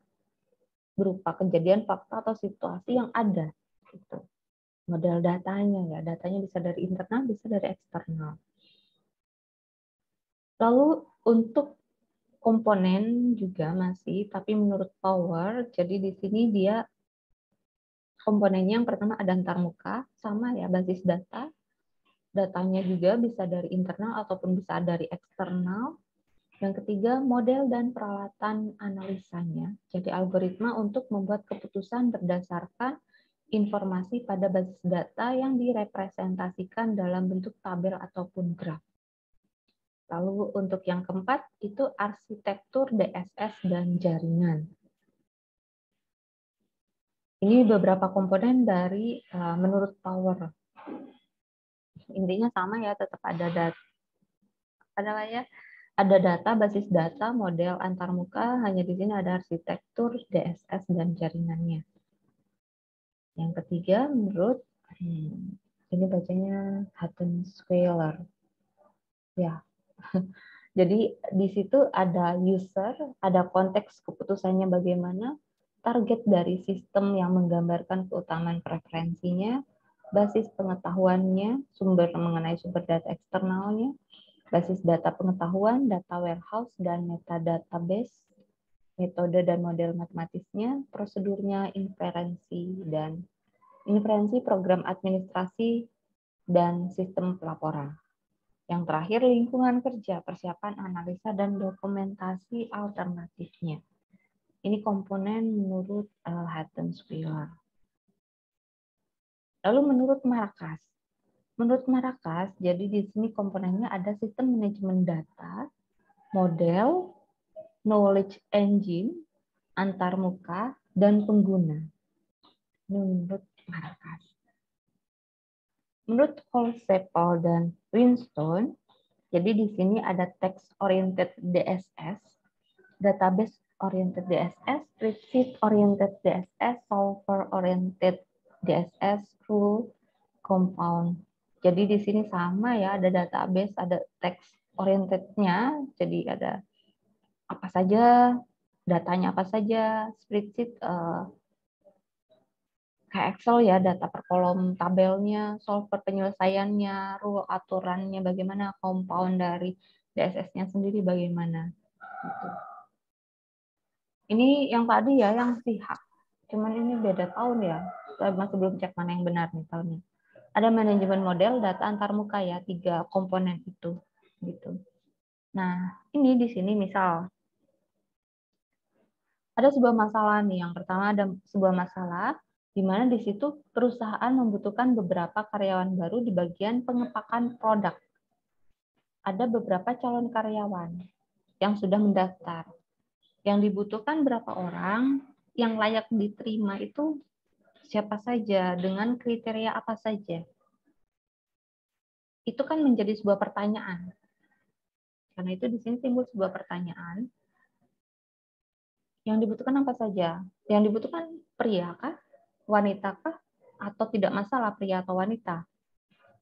berupa kejadian, fakta atau situasi yang ada. Gitu. Model datanya ya. Datanya bisa dari internal, bisa dari eksternal. Lalu untuk komponen juga masih, tapi menurut Power, jadi di sini dia komponennya yang pertama ada antarmuka, sama ya basis data. Datanya juga bisa dari internal ataupun bisa dari eksternal. Yang ketiga, model dan peralatan analisanya. Jadi algoritma untuk membuat keputusan berdasarkan informasi pada basis data yang direpresentasikan dalam bentuk tabel ataupun graf. Lalu untuk yang keempat, itu arsitektur DSS dan jaringan. Ini beberapa komponen dari menurut Power. Intinya sama ya, tetap ada data. Ada data, basis data, model antarmuka, hanya di sini ada arsitektur, DSS, dan jaringannya. Yang ketiga, menurut, ini bacanya Hattensweiler. Ya, jadi di situ ada user, ada konteks keputusannya bagaimana, target dari sistem yang menggambarkan keutamaan preferensinya, basis pengetahuannya, sumber mengenai sumber data eksternalnya, basis data pengetahuan, data warehouse, dan metadatabase, metode dan model matematisnya, prosedurnya, inferensi program administrasi, dan sistem pelaporan. Yang terakhir, lingkungan kerja, persiapan analisa, dan dokumentasi alternatifnya. Ini komponen menurut Hattensweiler. Lalu menurut Marcus. Menurut Marcus, jadi di sini komponennya ada sistem manajemen data, model, knowledge engine, antarmuka, dan pengguna. Ini menurut Marcus. Menurut Holsepel dan Winston, jadi di sini ada text-oriented DSS, database-oriented DSS, spreadsheet-oriented DSS, solver-oriented DSS, rule, compound. Jadi di sini sama ya, ada database, ada text-oriented-nya, jadi ada apa saja, datanya apa saja, spreadsheet, kayak Excel ya, data per kolom tabelnya, solver penyelesaiannya, rule aturannya bagaimana, compound dari DSS-nya sendiri bagaimana. Gitu. Ini yang tadi ya, yang pihak. Cuman ini beda tahun ya, saya masih belum cek mana yang benar nih tahunnya. Ada manajemen model, data antarmuka ya, 3 komponen itu. Gitu. Nah, ini di sini misal ada sebuah masalah nih. Yang pertama ada sebuah masalah di mana di situ perusahaan membutuhkan beberapa karyawan baru di bagian pengepakan produk. Ada beberapa calon karyawan yang sudah mendaftar. Yang dibutuhkan berapa orang, yang layak diterima itu siapa saja, dengan kriteria apa saja. Itu kan menjadi sebuah pertanyaan. Karena itu di sini timbul sebuah pertanyaan. Yang dibutuhkan apa saja? Yang dibutuhkan pria kah? Wanita kah? Atau tidak masalah pria atau wanita?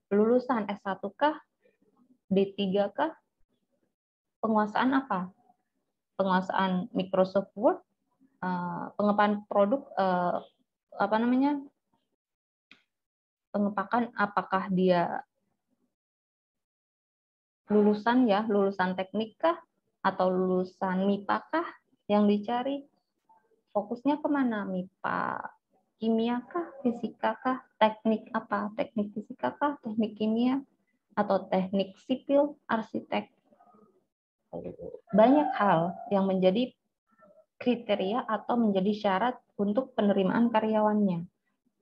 Lulusan S1 kah? D3 kah? Penguasaan apa? Penguasaan Microsoft Word, pengepakan produk, pengepakan apakah dia lulusan ya, lulusan teknik kah atau lulusan MIPA kah yang dicari? Fokusnya kemana? MIPA, kimia kah, fisika kah, teknik apa? Teknik fisika kah, teknik kimia, atau teknik sipil, arsitek? Banyak hal yang menjadi kriteria atau menjadi syarat untuk penerimaan karyawannya.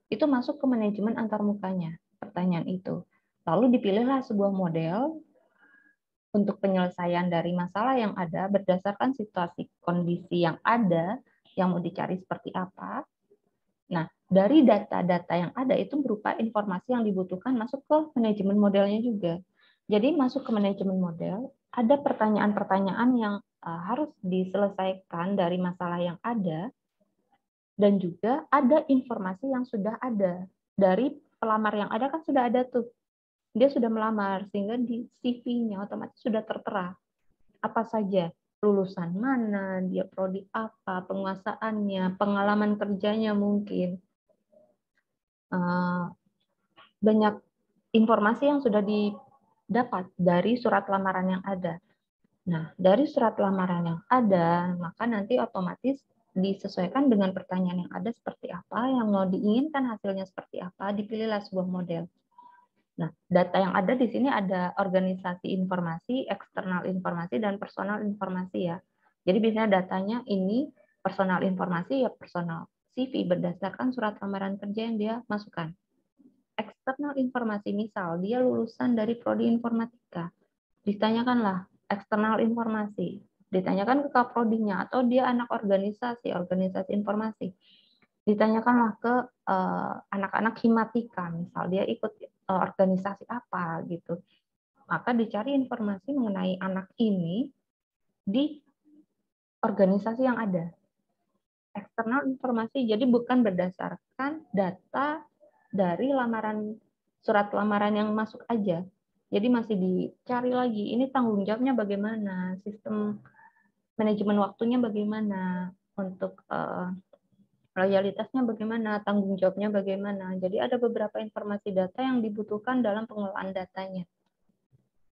Itu masuk ke manajemen antarmukanya, pertanyaan itu. Lalu dipilihlah sebuah model untuk penyelesaian dari masalah yang ada berdasarkan situasi kondisi yang ada, yang mau dicari seperti apa. Nah, dari data-data yang ada itu berupa informasi yang dibutuhkan masuk ke manajemen modelnya juga. Jadi masuk ke manajemen model, ada pertanyaan-pertanyaan yang harus diselesaikan dari masalah yang ada, dan juga ada informasi yang sudah ada. Dari pelamar yang ada kan sudah ada tuh. Dia sudah melamar, sehingga di CV-nya otomatis sudah tertera apa saja, lulusan mana, dia prodi apa, penguasaannya, pengalaman kerjanya mungkin. Banyak informasi yang sudah didapat dari surat lamaran yang ada. Nah, dari surat lamaran yang ada, maka nanti otomatis disesuaikan dengan pertanyaan yang ada seperti apa, yang mau diinginkan hasilnya seperti apa, dipilihlah sebuah model. Nah, data yang ada di sini ada organisasi informasi, eksternal informasi, dan personal informasi ya. Jadi biasanya datanya ini personal informasi ya personal CV berdasarkan surat lamaran kerja yang dia masukkan. Eksternal informasi, misal dia lulusan dari prodi informatika, ditanyakanlah eksternal informasi, ditanyakan ke kaprodinya, atau dia anak organisasi informasi, ditanyakanlah ke anak-anak himatika, misal dia ikut organisasi apa gitu, maka dicari informasi mengenai anak ini di organisasi yang ada. Eksternal informasi, jadi bukan berdasarkan data dari lamaran, surat lamaran yang masuk aja. Jadi masih dicari lagi, ini tanggung jawabnya bagaimana, sistem manajemen waktunya bagaimana, untuk loyalitasnya bagaimana, tanggung jawabnya bagaimana. Jadi ada beberapa informasi data yang dibutuhkan dalam pengelolaan datanya.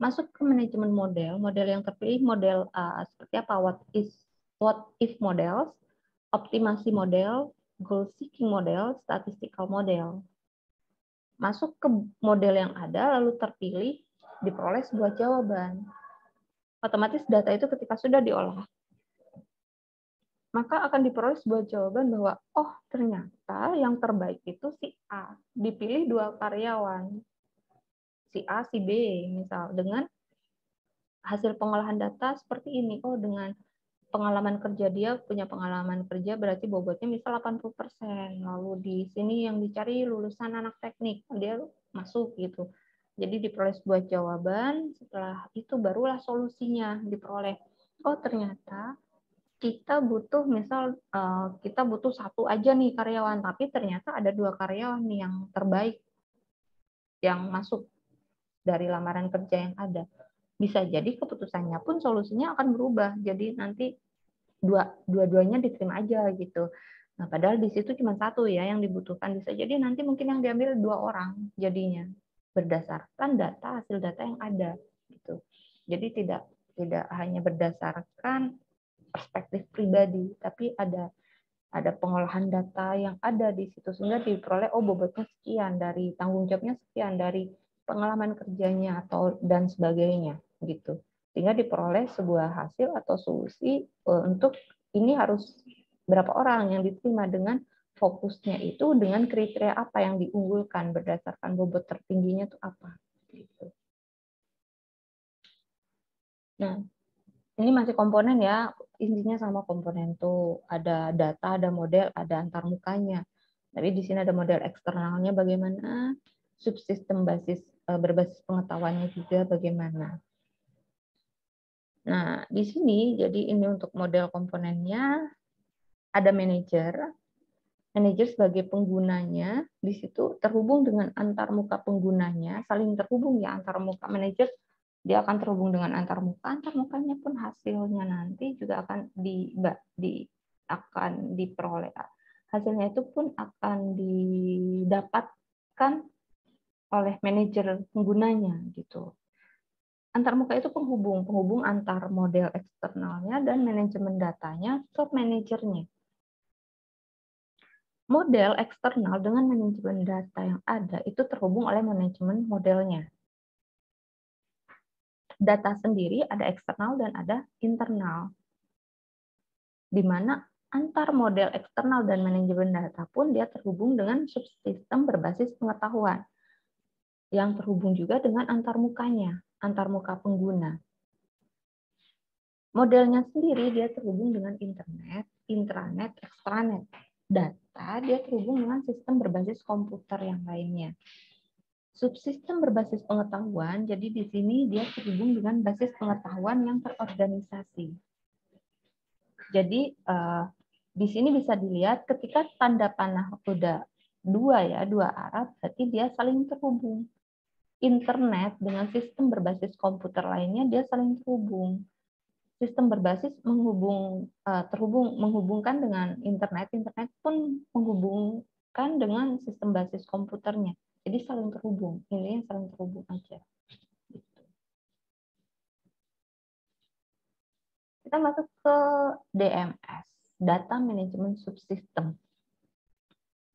Masuk ke manajemen model, model yang terpilih model seperti apa, what if models, optimasi model, goal seeking model, statistical model. Masuk ke model yang ada, lalu terpilih, diperoleh sebuah jawaban. Otomatis data itu ketika sudah diolah, maka akan diperoleh sebuah jawaban bahwa, oh ternyata yang terbaik itu si A. Dipilih 2 karyawan, si A, si B, misal, dengan hasil pengolahan data seperti ini. Oh, dengan pengalaman kerja, dia punya pengalaman kerja berarti bobotnya misal 80%. Lalu di sini yang dicari lulusan anak teknik, dia masuk gitu. Jadi diperoleh sebuah jawaban, setelah itu barulah solusinya diperoleh. Oh, ternyata kita butuh misal kita butuh 1 aja nih karyawan, tapi ternyata ada 2 karyawan nih yang terbaik yang masuk dari lamaran kerja yang ada. Bisa jadi keputusannya pun solusinya akan berubah. Jadi nanti dua-duanya diterima aja gitu. Nah, padahal di situ cuma 1 ya yang dibutuhkan. Bisa jadi nanti mungkin yang diambil 2 orang jadinya berdasarkan data, hasil data yang ada gitu. Jadi tidak hanya berdasarkan perspektif pribadi, tapi ada pengolahan data yang ada di situ sehingga diperoleh, oh bobotnya sekian, dari tanggung jawabnya sekian, dari pengalaman kerjanya atau dan sebagainya gitu, sehingga diperoleh sebuah hasil atau solusi untuk ini harus berapa orang yang diterima dengan fokusnya itu dengan kriteria apa yang diunggulkan berdasarkan bobot tertingginya itu apa gitu. Nah, ini masih komponen ya, intinya sama komponen tuh, ada data, ada model, ada antarmukanya. Tapi di sini ada model eksternalnya bagaimana, subsistem berbasis pengetahuannya juga bagaimana. Nah, di sini jadi ini untuk model komponennya ada manajer. Manajer sebagai penggunanya, di situ terhubung dengan antarmuka penggunanya, saling terhubung ya antarmuka manajer. Dia akan terhubung dengan antarmukanya pun hasilnya nanti juga akan akan diperoleh. Hasilnya itu pun akan didapatkan oleh manajer penggunanya gitu. Antarmuka itu penghubung antar model eksternalnya dan manajemen datanya ke manajernya. Model eksternal dengan manajemen data yang ada itu terhubung oleh manajemen modelnya. Data sendiri ada eksternal dan ada internal. Di mana antar model eksternal dan manajemen data pun dia terhubung dengan subsistem berbasis pengetahuan yang terhubung juga dengan antarmukanya, antarmuka pengguna. Modelnya sendiri dia terhubung dengan internet, intranet, extranet. Data dia terhubung dengan sistem berbasis komputer yang lainnya. Subsistem berbasis pengetahuan, jadi di sini dia terhubung dengan basis pengetahuan yang terorganisasi. Jadi di sini bisa dilihat ketika tanda panah udah dua arah, berarti dia saling terhubung. Internet dengan sistem berbasis komputer lainnya dia saling terhubung. Sistem berbasis menghubungkan dengan internet, internet pun menghubungkan dengan sistem basis komputernya. Jadi saling terhubung, ini yang saling terhubung aja. Kita masuk ke DMS, Data Management Subsystem.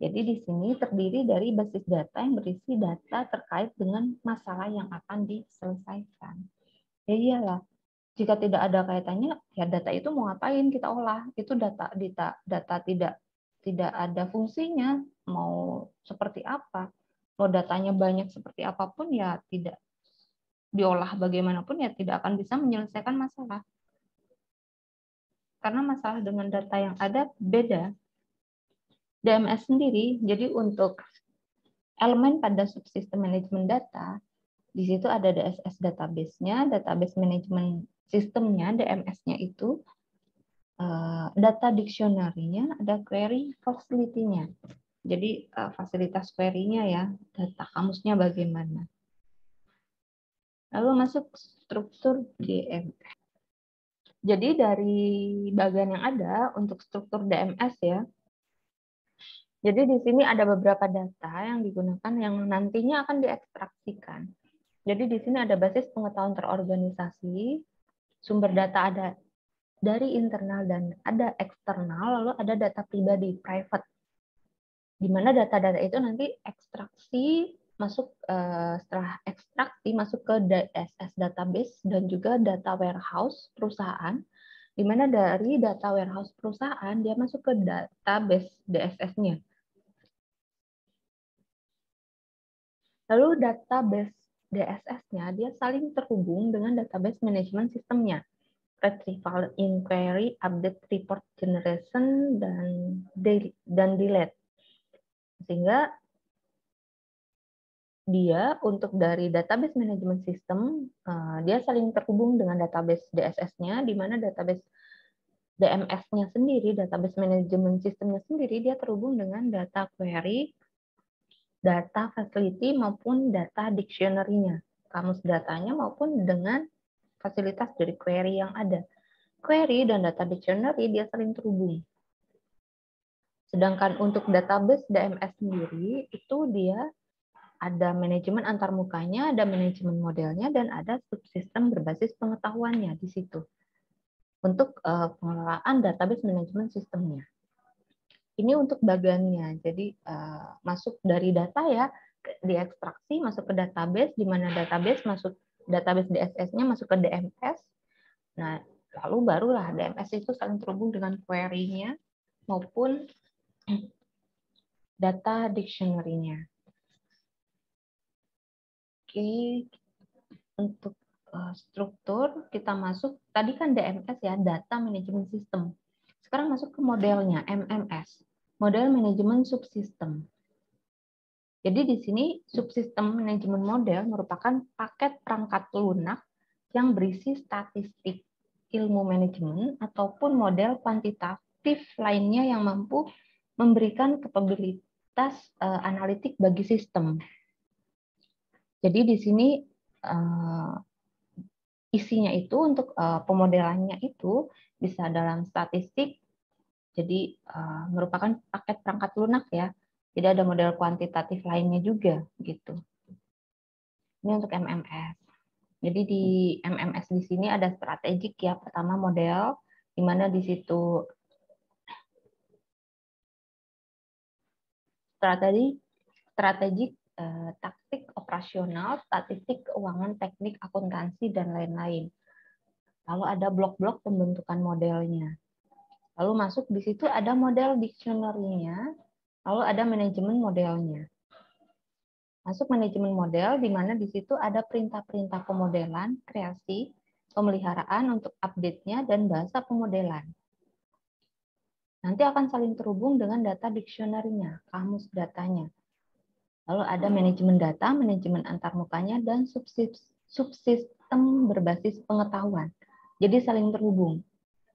Jadi di sini terdiri dari basis data yang berisi data terkait dengan masalah yang akan diselesaikan. Ya iyalah. Jika tidak ada kaitannya, ya data itu mau ngapain kita olah? Itu data tidak ada fungsinya, mau seperti apa? Mau datanya banyak seperti apapun ya tidak diolah bagaimanapun ya tidak akan bisa menyelesaikan masalah. Karena masalah dengan data yang ada beda. DMS sendiri, jadi untuk elemen pada subsistem manajemen data, di situ ada DSS database-nya, database management sistemnya, DMS-nya itu, data dictionary-nya, ada query facility-nya. Jadi fasilitas query-nya ya, data kamusnya bagaimana. Lalu masuk struktur DMS. Jadi dari bagian yang ada untuk struktur DMS ya, jadi di sini ada beberapa data yang digunakan yang nantinya akan diekstraksikan. Jadi di sini ada basis pengetahuan terorganisasi, sumber data ada dari internal dan ada eksternal, lalu ada data pribadi, private. Di mana data-data itu nanti ekstraksi masuk setelah ekstraksi masuk ke DSS database dan juga data warehouse perusahaan. Di mana dari data warehouse perusahaan dia masuk ke database DSS-nya. Lalu database DSS-nya dia saling terhubung dengan database management sistemnya. Retrieval, inquiry, update, report generation, dan delete. Sehingga dia untuk dari database management system, dia saling terhubung dengan database DSS-nya, di mana database DMS-nya sendiri, database management system-nya sendiri, dia terhubung dengan data query, data facility, maupun data dictionary-nya, kamus datanya, maupun dengan fasilitas dari query yang ada. Query dan data dictionary dia saling terhubung. Sedangkan untuk database DMS sendiri itu dia ada manajemen antarmukanya, ada manajemen modelnya, dan ada subsistem berbasis pengetahuannya di situ untuk pengelolaan database manajemen sistemnya. Ini untuk bagiannya. Jadi masuk dari data ya, diekstraksi masuk ke database, di mana database masuk database DSS-nya masuk ke DMS. Nah, lalu barulah DMS itu saling terhubung dengan query-nya maupun data dictionary-nya. Oke, untuk struktur kita masuk, tadi kan DMS ya, Data Management System. Sekarang masuk ke modelnya, MMS, Model Manajemen Subsystem. Jadi di sini subsistem manajemen model merupakan paket perangkat lunak yang berisi statistik, ilmu manajemen, ataupun model kuantitatif lainnya yang mampu memberikan kapabilitas analitik bagi sistem. Jadi di sini isinya itu untuk pemodelannya itu bisa dalam statistik, jadi merupakan paket perangkat lunak ya. Jadi ada model kuantitatif lainnya juga gitu. Ini untuk MMS. Jadi di MMS di sini ada strategik ya. Pertama model, di mana di situ strategik, taktik operasional, statistik, keuangan, teknik, akuntansi, dan lain-lain. Lalu ada blok-blok pembentukan modelnya. Lalu masuk di situ ada model dictionary-nya, lalu ada manajemen modelnya. Masuk manajemen model, di mana di situ ada perintah-perintah pemodelan, kreasi, pemeliharaan untuk update-nya, dan bahasa pemodelan. Nanti akan saling terhubung dengan data dictionary-nya, kamus datanya. Lalu ada manajemen data, manajemen antarmukanya, dan subsistem berbasis pengetahuan. Jadi saling terhubung.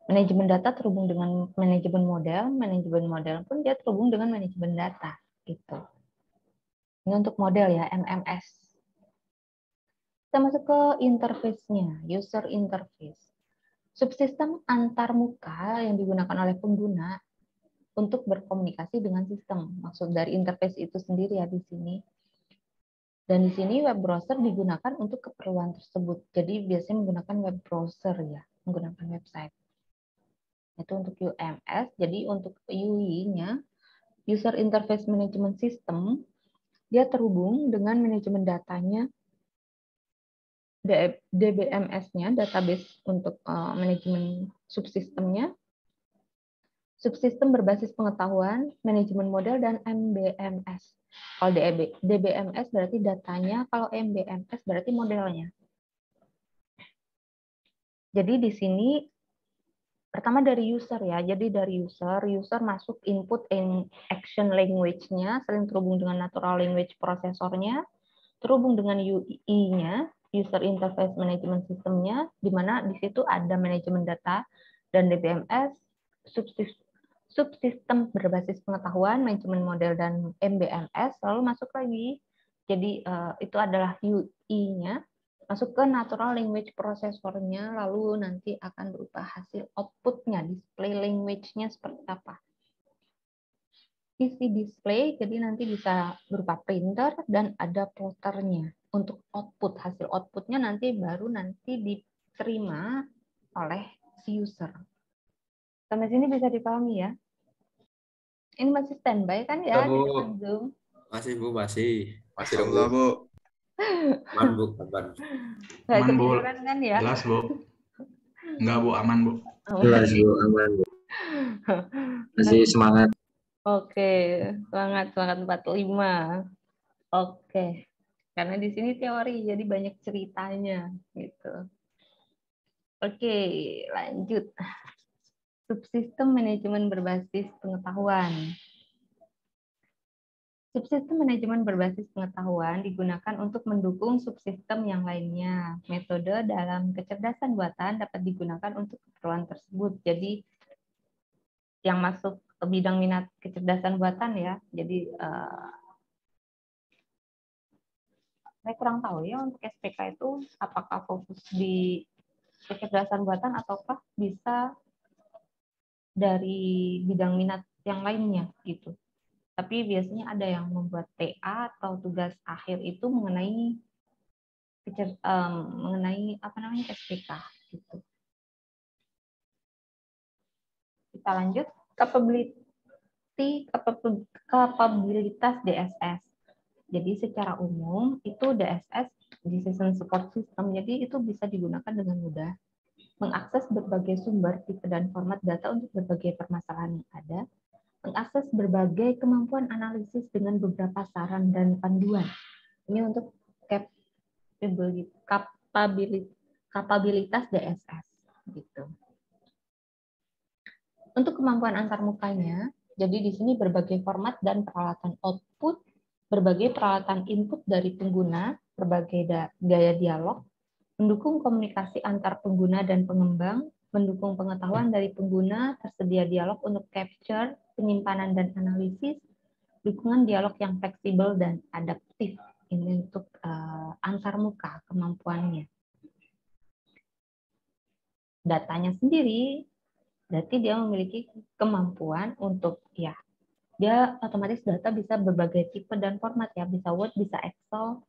Manajemen data terhubung dengan manajemen model pun dia terhubung dengan manajemen data. Gitu. Ini untuk model ya, MMS. Kita masuk ke interface-nya, user interface. Subsistem antarmuka yang digunakan oleh pengguna untuk berkomunikasi dengan sistem. Maksud dari interface itu sendiri ya di sini. Dan di sini web browser digunakan untuk keperluan tersebut. Jadi biasanya menggunakan web browser ya, menggunakan website. Itu untuk UMS. Jadi untuk UI-nya, User Interface Management System, dia terhubung dengan manajemen datanya, DBMS-nya, database untuk manajemen subsistemnya, subsistem berbasis pengetahuan, manajemen model, dan MBMS. Kalau DBMS berarti datanya, kalau MBMS berarti modelnya. Jadi di sini pertama dari user ya. Jadi dari user masuk input and action language-nya, saling terhubung dengan natural language prosesornya, terhubung dengan UI-nya, user interface management system-nya, di mana di situ ada manajemen data dan DBMS, subsistem berbasis pengetahuan, manajemen model, dan MBMS, lalu masuk lagi. Jadi itu adalah UI-nya, masuk ke natural language prosesornya, lalu nanti akan berupa hasil output-nya, display language-nya seperti apa. Isi display, jadi nanti bisa berupa printer dan ada plotternya. Untuk output, hasil output-nya nanti baru diterima oleh si user. Sampai sini bisa dipahami ya? Ini masih standby kan ya di depan Zoom? Masih Bu, masih. Masih dong Alhamdulillah, Bu. Bu. Aman Bu, aman. Nggak Aman, Bu. ketiduran kan ya? Jelas, Bu. Enggak, Bu. Aman, Bu. Jelas Bu, aman Bu. Masih semangat. Oke, semangat 45. Oke. Karena di sini teori jadi banyak ceritanya gitu. Oke, lanjut. Subsistem manajemen berbasis pengetahuan. Subsistem manajemen berbasis pengetahuan digunakan untuk mendukung subsistem yang lainnya. Metode dalam kecerdasan buatan dapat digunakan untuk keperluan tersebut. Jadi yang masuk ke bidang minat kecerdasan buatan ya. Jadi saya kurang tahu ya untuk SPK itu apakah fokus di kecerdasan buatan ataukah bisa dari bidang minat yang lainnya gitu. Tapi biasanya ada yang membuat TA atau tugas akhir itu mengenai apa namanya SPK gitu. Kita lanjut kapabilitas DSS. Jadi secara umum itu DSS Decision Support System, jadi itu bisa digunakan dengan mudah mengakses berbagai sumber, tipe dan format data untuk berbagai permasalahan yang ada, mengakses berbagai kemampuan analisis dengan beberapa saran dan panduan. Ini untuk kapabilitas DSS gitu. Untuk kemampuan antarmukanya, jadi di sini berbagai format dan peralatan output, berbagai peralatan input dari pengguna, berbagai gaya dialog, mendukung komunikasi antar pengguna dan pengembang, mendukung pengetahuan dari pengguna, tersedia dialog untuk capture, penyimpanan dan analisis, dukungan dialog yang fleksibel dan adaptif. Ini untuk antarmuka kemampuannya. Datanya sendiri, berarti dia memiliki kemampuan untuk ya, dia otomatis data bisa berbagai tipe dan format ya, bisa Word, bisa Excel,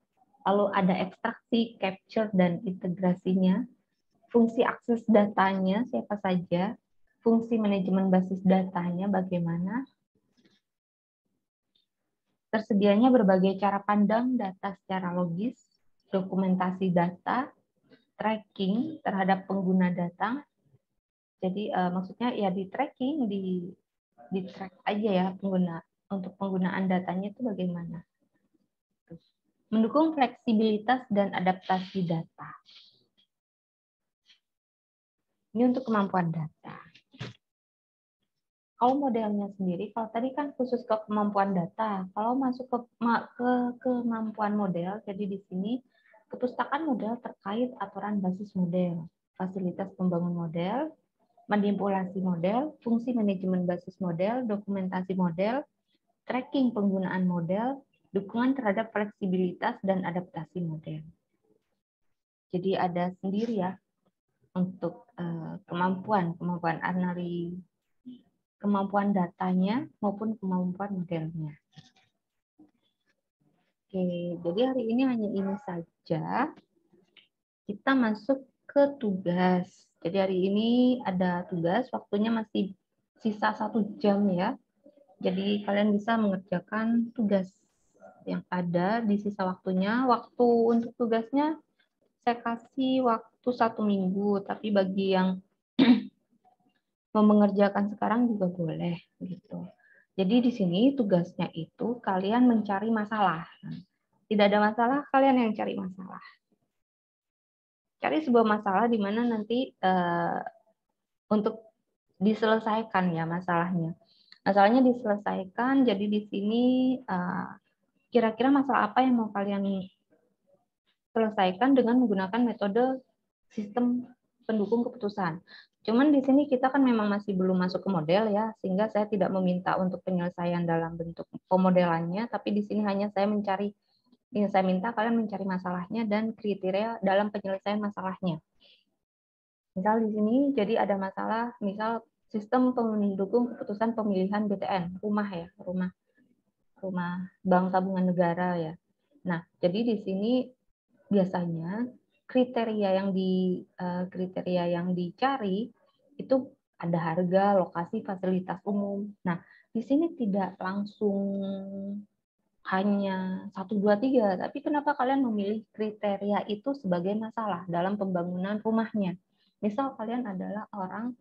lalu ada ekstraksi, capture, dan integrasinya, fungsi akses datanya siapa saja, fungsi manajemen basis datanya bagaimana, tersedianya berbagai cara pandang data secara logis, dokumentasi data, tracking terhadap pengguna data. Jadi maksudnya ya di tracking, di track aja ya untuk penggunaan datanya itu bagaimana. Mendukung fleksibilitas dan adaptasi data. Ini untuk kemampuan data. Kalau modelnya sendiri, kalau tadi kan khusus ke kemampuan data, kalau masuk ke kemampuan model, jadi di sini kepustakaan model terkait aturan basis model, fasilitas pembangun model, manipulasi model, fungsi manajemen basis model, dokumentasi model, tracking penggunaan model, dukungan terhadap fleksibilitas dan adaptasi model. Jadi ada sendiri ya untuk kemampuan analisa, kemampuan datanya maupun kemampuan modelnya. Oke, jadi hari ini hanya ini saja. Kita masuk ke tugas. Jadi hari ini ada tugas, waktunya masih sisa 1 jam ya. Jadi kalian bisa mengerjakan tugas yang ada di sisa waktunya. Waktu untuk tugasnya saya kasih waktu 1 minggu, tapi bagi yang mau mengerjakan sekarang juga boleh gitu. Jadi di sini tugasnya itu kalian mencari masalah. Tidak ada masalah, kalian yang cari masalah. Cari sebuah masalah di mana nanti untuk diselesaikan ya masalahnya. Masalahnya diselesaikan, jadi di sini kira-kira masalah apa yang mau kalian selesaikan dengan menggunakan metode sistem pendukung keputusan. Cuman di sini kita kan memang masih belum masuk ke model ya, sehingga saya tidak meminta untuk penyelesaian dalam bentuk pemodelannya, tapi di sini hanya saya minta kalian mencari masalahnya dan kriteria dalam penyelesaian masalahnya. Misal di sini jadi ada masalah, misal sistem pendukung keputusan pemilihan BTN, rumah ya, rumah Bank Tabungan Negara ya. Nah, jadi di sini biasanya kriteria yang dicari itu ada harga, lokasi, fasilitas umum. Nah, di sini tidak langsung hanya 1, 2, 3, tapi kenapa kalian memilih kriteria itu sebagai masalah dalam pembangunan rumahnya? Misal kalian adalah orang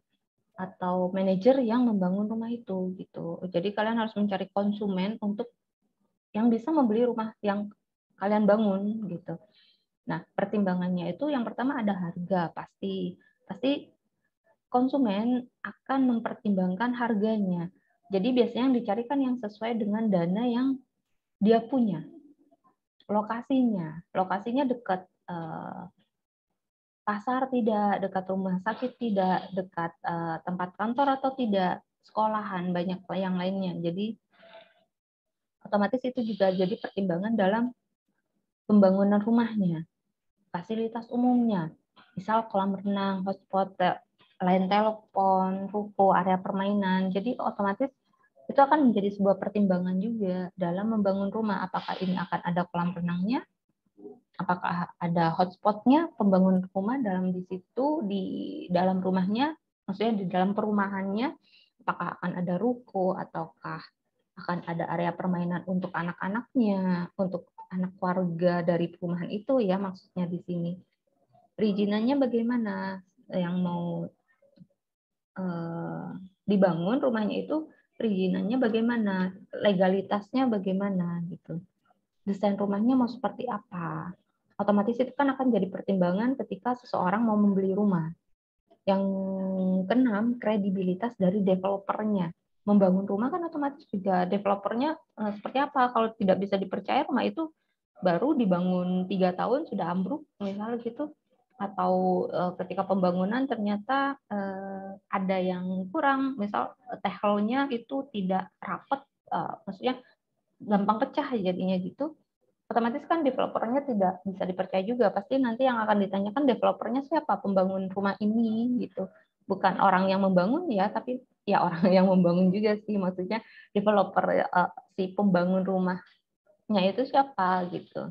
atau manajer yang membangun rumah itu gitu. Jadi kalian harus mencari konsumen untuk yang bisa membeli rumah yang kalian bangun gitu. Nah, pertimbangannya itu yang pertama ada harga, pasti konsumen akan mempertimbangkan harganya. Jadi biasanya yang dicarikan yang sesuai dengan dana yang dia punya. Lokasinya dekat pasar tidak, dekat rumah sakit tidak, dekat tempat kantor atau tidak, sekolahan, banyak yang lainnya. Jadi otomatis itu juga jadi pertimbangan dalam pembangunan rumahnya. Fasilitas umumnya, misal kolam renang, hotspot, line telepon, ruko, area permainan. Jadi otomatis itu akan menjadi sebuah pertimbangan juga dalam membangun rumah. Apakah ini akan ada kolam renangnya? Apakah ada hotspotnya pembangun rumah dalam di situ, di dalam rumahnya, maksudnya di dalam perumahannya, apakah akan ada ruko ataukah akan ada area permainan untuk anak-anaknya, untuk anak warga dari perumahan itu ya maksudnya di sini. Perizinannya bagaimana? Yang mau dibangun rumahnya itu perizinannya bagaimana? Legalitasnya bagaimana gitu. Desain rumahnya mau seperti apa? Otomatis itu kan akan jadi pertimbangan ketika seseorang mau membeli rumah. Yang keenam, kredibilitas dari developernya. Membangun rumah kan otomatis juga developernya seperti apa. Kalau tidak bisa dipercaya rumah itu baru dibangun 3 tahun sudah ambruk misalnya gitu. Atau ketika pembangunan ternyata ada yang kurang, misal tehelnya itu tidak rapat, maksudnya gampang pecah jadinya gitu. Otomatis kan developernya tidak bisa dipercaya juga. Pasti nanti yang akan ditanyakan developernya siapa, pembangun rumah ini gitu. Bukan orang yang membangun ya, tapi ya orang yang membangun juga sih. Maksudnya developer si pembangun rumahnya itu siapa gitu.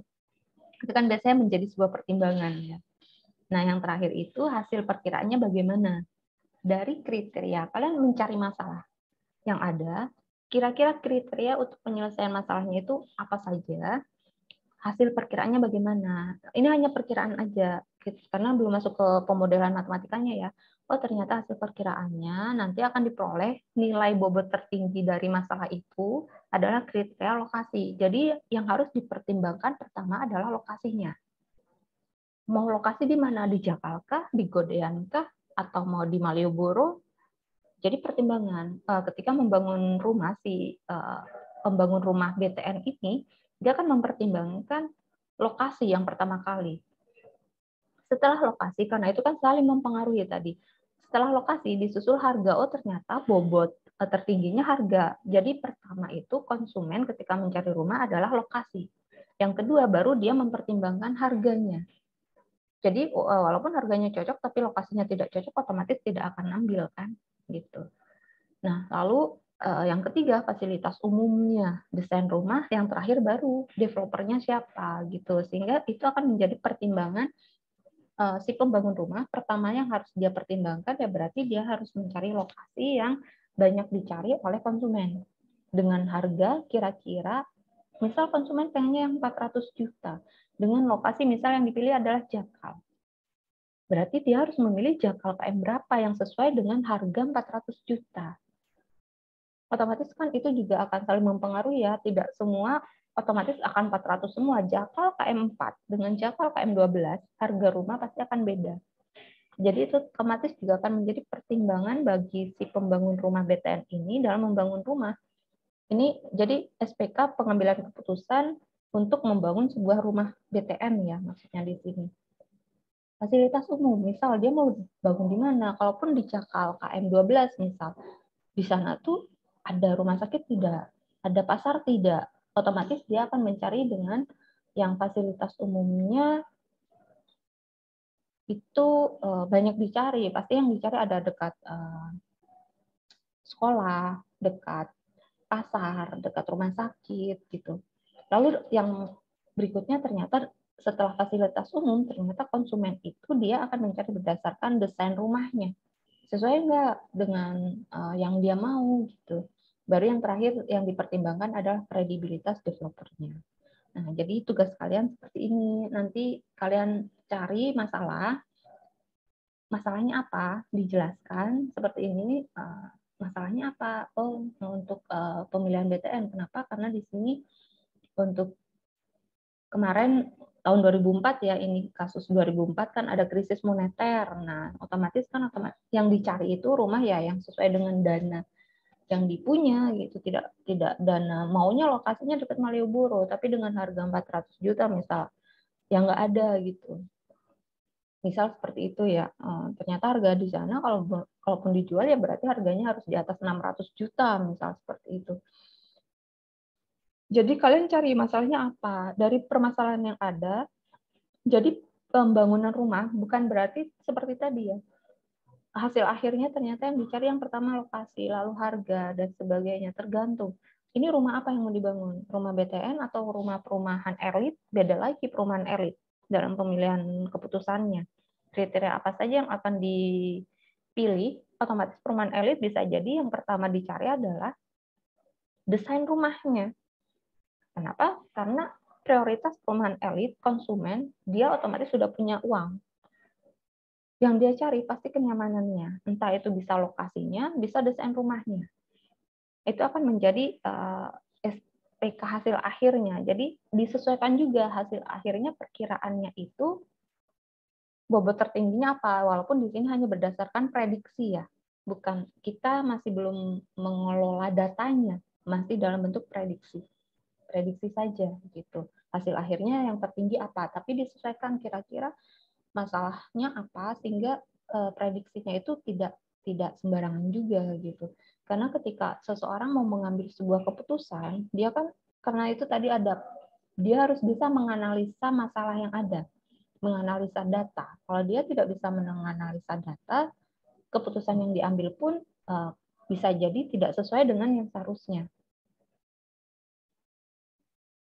Itu kan biasanya menjadi sebuah pertimbangan ya. Nah, yang terakhir itu hasil perkiraannya bagaimana? Dari kriteria, kalian mencari masalah yang ada, kira-kira kriteria untuk penyelesaian masalahnya itu apa saja, hasil perkiraannya bagaimana. Ini hanya perkiraan aja, karena belum masuk ke pemodelan matematikanya ya. Oh, ternyata hasil perkiraannya nanti akan diperoleh nilai bobot tertinggi dari masalah itu adalah kriteria lokasi. Jadi yang harus dipertimbangkan pertama adalah lokasinya. Mau lokasi di mana? Di Jakarta, di Godean kah, atau mau di Malioboro? Jadi pertimbangan ketika membangun rumah pembangun rumah BTN ini, dia akan mempertimbangkan lokasi yang pertama kali. Setelah lokasi, karena itu kan saling mempengaruhi tadi. Setelah lokasi disusul harga. Oh, ternyata bobot tertingginya harga. Jadi pertama itu konsumen ketika mencari rumah adalah lokasi. Yang kedua baru dia mempertimbangkan harganya. Jadi walaupun harganya cocok tapi lokasinya tidak cocok, otomatis tidak akan ambil kan, gitu. Nah, lalu yang ketiga fasilitas umumnya, desain rumah, yang terakhir baru developernya siapa gitu. Sehingga itu akan menjadi pertimbangan si pembangun rumah. Pertama yang harus dia pertimbangkan ya berarti dia harus mencari lokasi yang banyak dicari oleh konsumen. Dengan harga kira-kira misal konsumen pengennya yang 400 juta. Dengan lokasi misal yang dipilih adalah Jakal. Berarti dia harus memilih Jakal KM berapa yang sesuai dengan harga 400 juta. Otomatis kan itu juga akan saling mempengaruhi ya. Tidak semua otomatis akan 400 semua. Jakal KM 4 dengan Jakal KM 12, harga rumah pasti akan beda. Jadi itu otomatis juga akan menjadi pertimbangan bagi si pembangun rumah BTN ini dalam membangun rumah. Ini jadi SPK pengambilan keputusan untuk membangun sebuah rumah BTN ya maksudnya di sini. Fasilitas umum, misal dia mau bangun di mana, kalaupun di Jakal KM 12 misal, di sana tuh ada rumah sakit tidak, ada pasar tidak, otomatis dia akan mencari dengan yang fasilitas umumnya itu banyak dicari, pasti yang dicari ada dekat sekolah, dekat pasar, dekat rumah sakit gitu. Lalu yang berikutnya ternyata setelah fasilitas umum, ternyata konsumen itu dia akan mencari berdasarkan desain rumahnya. Sesuai nggak dengan yang dia mau gitu. Baru yang terakhir yang dipertimbangkan adalah kredibilitas developernya. Nah, jadi tugas kalian seperti ini. Nanti kalian cari masalahnya apa, dijelaskan seperti ini. Masalahnya apa? Oh, untuk pemilihan BTN. Kenapa? Karena di sini untuk kemarin tahun 2004 ya, ini kasus 2004 kan ada krisis moneter. Nah, otomatis yang dicari itu rumah ya yang sesuai dengan dana yang dipunya gitu, tidak dana maunya lokasinya dekat Malioboro tapi dengan harga 400 juta misal yang nggak ada gitu. Misal seperti itu ya. Ternyata harga di sana kalaupun dijual ya berarti harganya harus di atas 600 juta misal seperti itu. Jadi kalian cari masalahnya apa? Dari permasalahan yang ada, jadi pembangunan rumah bukan berarti seperti tadi ya. Hasil akhirnya ternyata yang dicari yang pertama lokasi, lalu harga, dan sebagainya. Tergantung. Ini rumah apa yang mau dibangun? Rumah BTN atau rumah perumahan elit? Beda lagi perumahan elit dalam pemilihan keputusannya. Kriteria apa saja yang akan dipilih? Otomatis perumahan elit bisa jadi yang pertama dicari adalah desain rumahnya. Kenapa? Karena prioritas perumahan elit, konsumen, dia otomatis sudah punya uang. Yang dia cari pasti kenyamanannya. Entah itu bisa lokasinya, bisa desain rumahnya. Itu akan menjadi SPK hasil akhirnya. Jadi disesuaikan juga hasil akhirnya perkiraannya itu bobot tertingginya apa. Walaupun di sini hanya berdasarkan prediksi ya. Bukan, kita masih belum mengelola datanya, masih dalam bentuk prediksi. Prediksi saja gitu. Hasil akhirnya yang tertinggi apa, tapi disesuaikan kira-kira masalahnya apa sehingga prediksinya itu tidak sembarangan juga gitu. Karena ketika seseorang mau mengambil sebuah keputusan, dia kan karena itu tadi dia harus bisa menganalisa masalah yang ada, menganalisa data. Kalau dia tidak bisa menganalisa data, keputusan yang diambil pun bisa jadi tidak sesuai dengan yang seharusnya.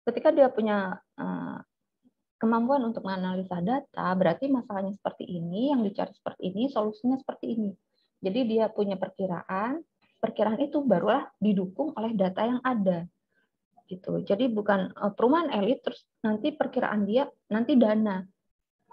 Ketika dia punya kemampuan untuk menganalisa data, berarti masalahnya seperti ini, yang dicari seperti ini, solusinya seperti ini. Jadi dia punya perkiraan itu barulah didukung oleh data yang ada. Gitu. Jadi bukan perumahan elit, terus nanti perkiraan dia, nanti dana.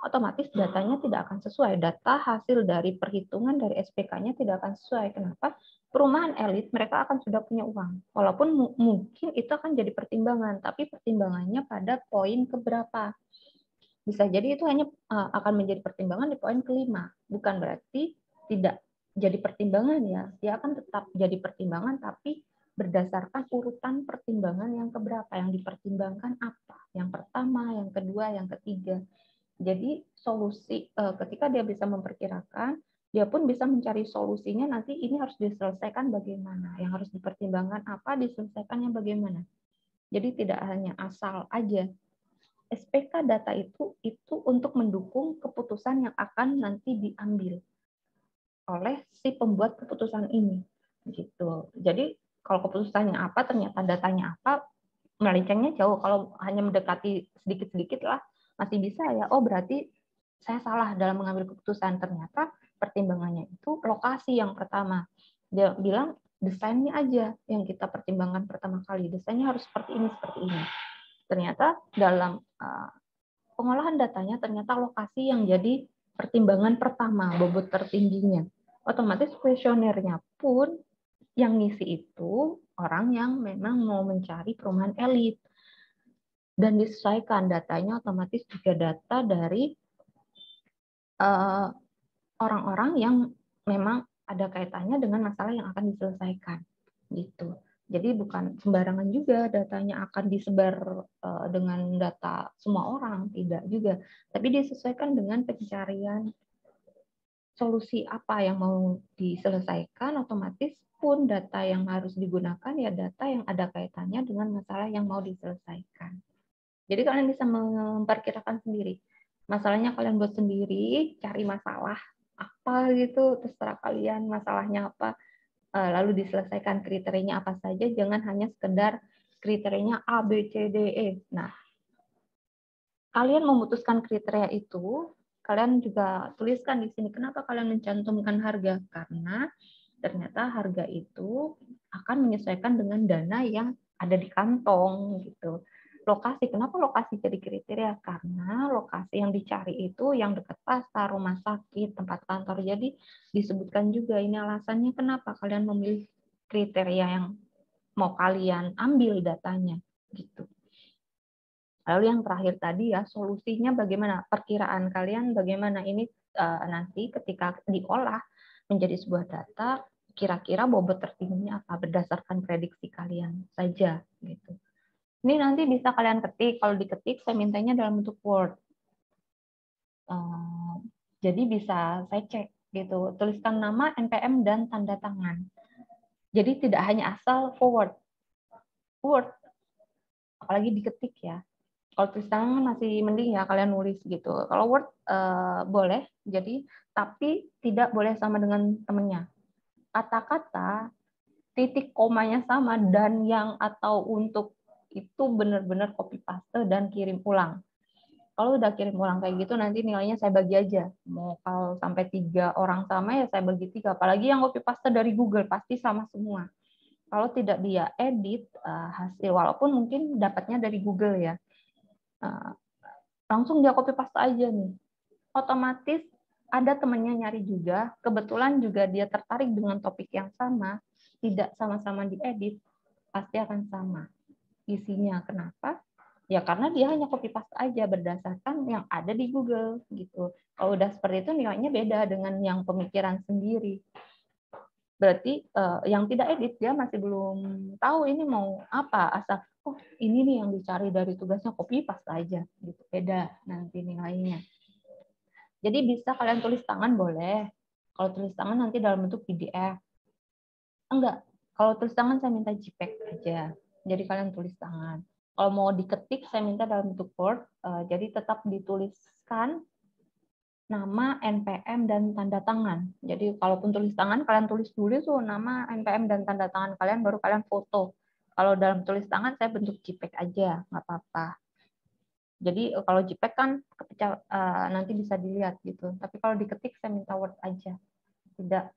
Otomatis datanya tidak akan sesuai. Data hasil dari perhitungan dari SPK-nya tidak akan sesuai. Kenapa? Perumahan elit mereka akan sudah punya uang. Walaupun mungkin itu akan jadi pertimbangan, tapi pertimbangannya pada poin keberapa. Bisa jadi itu hanya akan menjadi pertimbangan di poin kelima. Bukan berarti tidak jadi pertimbangan ya. Dia akan tetap jadi pertimbangan, tapi berdasarkan urutan pertimbangan yang keberapa. Yang dipertimbangkan apa. Yang pertama, yang kedua, yang ketiga. Jadi solusi ketika dia bisa memperkirakan, dia pun bisa mencari solusinya nanti ini harus diselesaikan bagaimana, yang harus dipertimbangkan apa, diselesaikannya bagaimana. Jadi tidak hanya asal aja. SPK data itu untuk mendukung keputusan yang akan nanti diambil oleh si pembuat keputusan ini. Gitu. Jadi kalau keputusannya apa, ternyata datanya apa, melencengnya jauh. Kalau hanya mendekati sedikit-sedikit lah, masih bisa ya, oh berarti saya salah dalam mengambil keputusan. Ternyata pertimbangannya itu lokasi yang pertama. Dia bilang desainnya aja yang kita pertimbangkan pertama kali. Desainnya harus seperti ini, seperti ini. Ternyata dalam pengolahan datanya, ternyata lokasi yang jadi pertimbangan pertama, bobot tertingginya. Otomatis kuesionernya pun yang ngisi itu orang yang memang mau mencari perumahan elit. Dan disesuaikan datanya otomatis juga data dari orang-orang yang memang ada kaitannya dengan masalah yang akan diselesaikan gitu. Jadi bukan sembarangan juga datanya akan disebar dengan data semua orang, tidak juga. Tapi disesuaikan dengan pencarian solusi apa yang mau diselesaikan, otomatis pun data yang harus digunakan ya data yang ada kaitannya dengan masalah yang mau diselesaikan. Jadi kalian bisa memperkirakan sendiri. Masalahnya kalian buat sendiri, cari masalah apa gitu, terserah kalian masalahnya apa, lalu diselesaikan kriterianya apa saja, jangan hanya sekedar kriterianya A, B, C, D, E. Nah, kalian memutuskan kriteria itu, kalian juga tuliskan di sini kenapa kalian mencantumkan harga, karena ternyata harga itu akan menyesuaikan dengan dana yang ada di kantong gitu. Lokasi, kenapa lokasi jadi kriteria? Karena lokasi yang dicari itu yang dekat pasar, rumah sakit, tempat kantor. Jadi disebutkan juga ini alasannya kenapa kalian memilih kriteria yang mau kalian ambil datanya gitu. Lalu yang terakhir tadi ya, solusinya bagaimana? Perkiraan kalian bagaimana ini nanti ketika diolah menjadi sebuah data, kira-kira bobot tertingginya apa berdasarkan prediksi kalian saja gitu. Ini nanti bisa kalian ketik, kalau diketik saya mintanya dalam bentuk Word. Jadi bisa saya cek gitu, tuliskan nama, NPM dan tanda tangan. Jadi tidak hanya asal forward, Word, apalagi diketik ya. Kalau tulis tangan masih mending ya kalian nulis gitu. Kalau Word boleh, jadi tapi tidak boleh sama dengan temennya. Kata-kata, titik komanya sama dan yang atau untuk itu benar-benar copy paste dan kirim ulang. Kalau udah kirim ulang kayak gitu nanti nilainya saya bagi aja. Mau kalau sampai 3 orang sama ya saya bagi 3. Apalagi yang copy paste dari Google pasti sama semua. Kalau tidak dia edit hasil walaupun mungkin dapatnya dari Google ya. Langsung dia copy paste aja nih. Otomatis ada temannya nyari juga, kebetulan juga dia tertarik dengan topik yang sama, tidak sama-sama diedit, pasti akan sama isinya. Kenapa? Ya karena dia hanya copy paste aja berdasarkan yang ada di Google gitu. Kalau udah seperti itu nilainya beda dengan yang pemikiran sendiri. Berarti yang tidak edit dia masih belum tahu ini mau apa, asal oh ini nih yang dicari dari tugasnya copy paste aja gitu. Beda nanti nilainya. Jadi bisa kalian tulis tangan boleh. Kalau tulis tangan nanti dalam bentuk PDF. Enggak. Kalau tulis tangan saya minta JPEG aja. Jadi kalian tulis tangan. Kalau mau diketik saya minta dalam bentuk Word. Jadi tetap dituliskan nama, NPM, dan tanda tangan. Jadi kalaupun tulis tangan kalian tulis dulu tuh nama, NPM, dan tanda tangan kalian baru kalian foto. Kalau dalam tulis tangan saya bentuk JPEG aja, nggak apa-apa. Jadi kalau JPEG kan kepecah, nanti bisa dilihat gitu. Tapi kalau diketik saya minta Word aja, tidak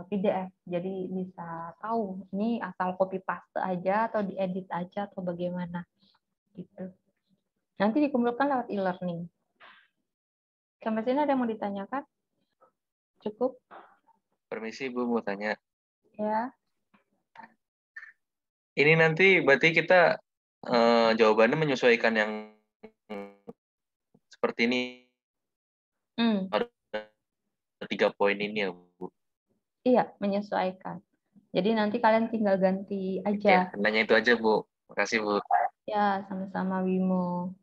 PDF. Jadi bisa tahu ini asal copy paste aja atau diedit aja atau bagaimana gitu. Nanti dikumpulkan lewat e-learning. Sampai sini ada yang mau ditanyakan? Cukup? Permisi Bu, mau tanya. Ya. Ini nanti berarti kita jawabannya menyesuaikan yang seperti ini. Ada 3 poin ini ya Bu. Iya, menyesuaikan. Jadi nanti kalian tinggal ganti aja. Oke, nanya itu aja Bu. Makasih Bu. Ya, sama-sama Wimo.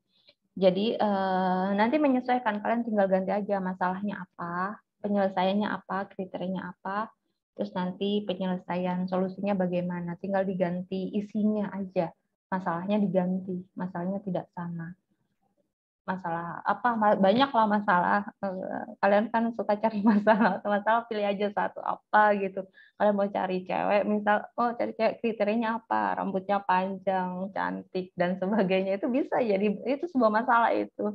Jadi nanti menyesuaikan, kalian tinggal ganti aja masalahnya apa, penyelesaiannya apa, kriterianya apa, terus nanti penyelesaian solusinya bagaimana, tinggal diganti isinya aja. Masalahnya diganti, masalahnya tidak sama. Masalah apa, banyak lah masalah, kalian kan suka cari masalah pilih aja satu apa gitu. Kalian mau cari cewek misal, oh cari cewek kriterianya apa, rambutnya panjang, cantik dan sebagainya, itu bisa jadi itu sebuah masalah itu,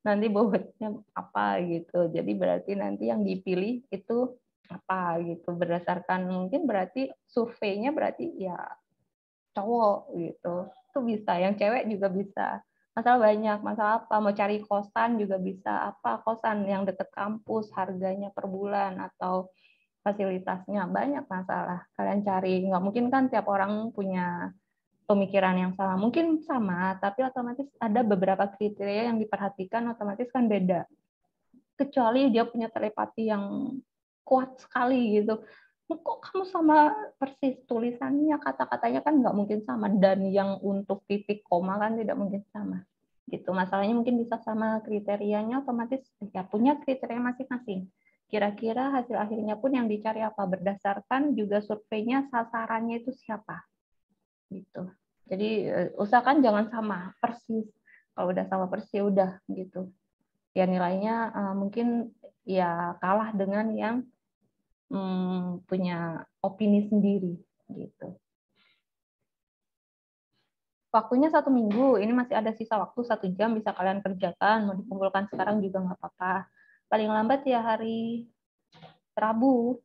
nanti bobotnya apa gitu. Jadi berarti nanti yang dipilih itu apa gitu, berdasarkan mungkin berarti surveinya berarti ya cowok gitu, itu bisa, yang cewek juga bisa. Masalah banyak, masalah apa, mau cari kosan juga bisa, apa kosan yang deket kampus, harganya per bulan atau fasilitasnya, banyak masalah kalian cari. Nggak mungkin kan tiap orang punya pemikiran yang sama, mungkin sama tapi otomatis ada beberapa kriteria yang diperhatikan, otomatis kan beda, kecuali dia punya telepati yang kuat sekali gitu. Kok kamu sama persis, tulisannya, kata-katanya kan nggak mungkin sama, dan yang untuk titik koma kan tidak mungkin sama gitu. Masalahnya mungkin bisa sama, kriterianya otomatis ya punya kriteria masing-masing. Kira-kira hasil akhirnya pun yang dicari apa, berdasarkan juga surveinya sasarannya itu siapa gitu. Jadi usahakan jangan sama persis. Kalau udah sama persis ya udah gitu, ya nilainya mungkin ya kalah dengan yang punya opini sendiri gitu. Waktunya 1 minggu, ini masih ada sisa waktu 1 jam, bisa kalian kerjakan, mau dikumpulkan sekarang juga nggak apa-apa. Paling lambat ya hari Rabu,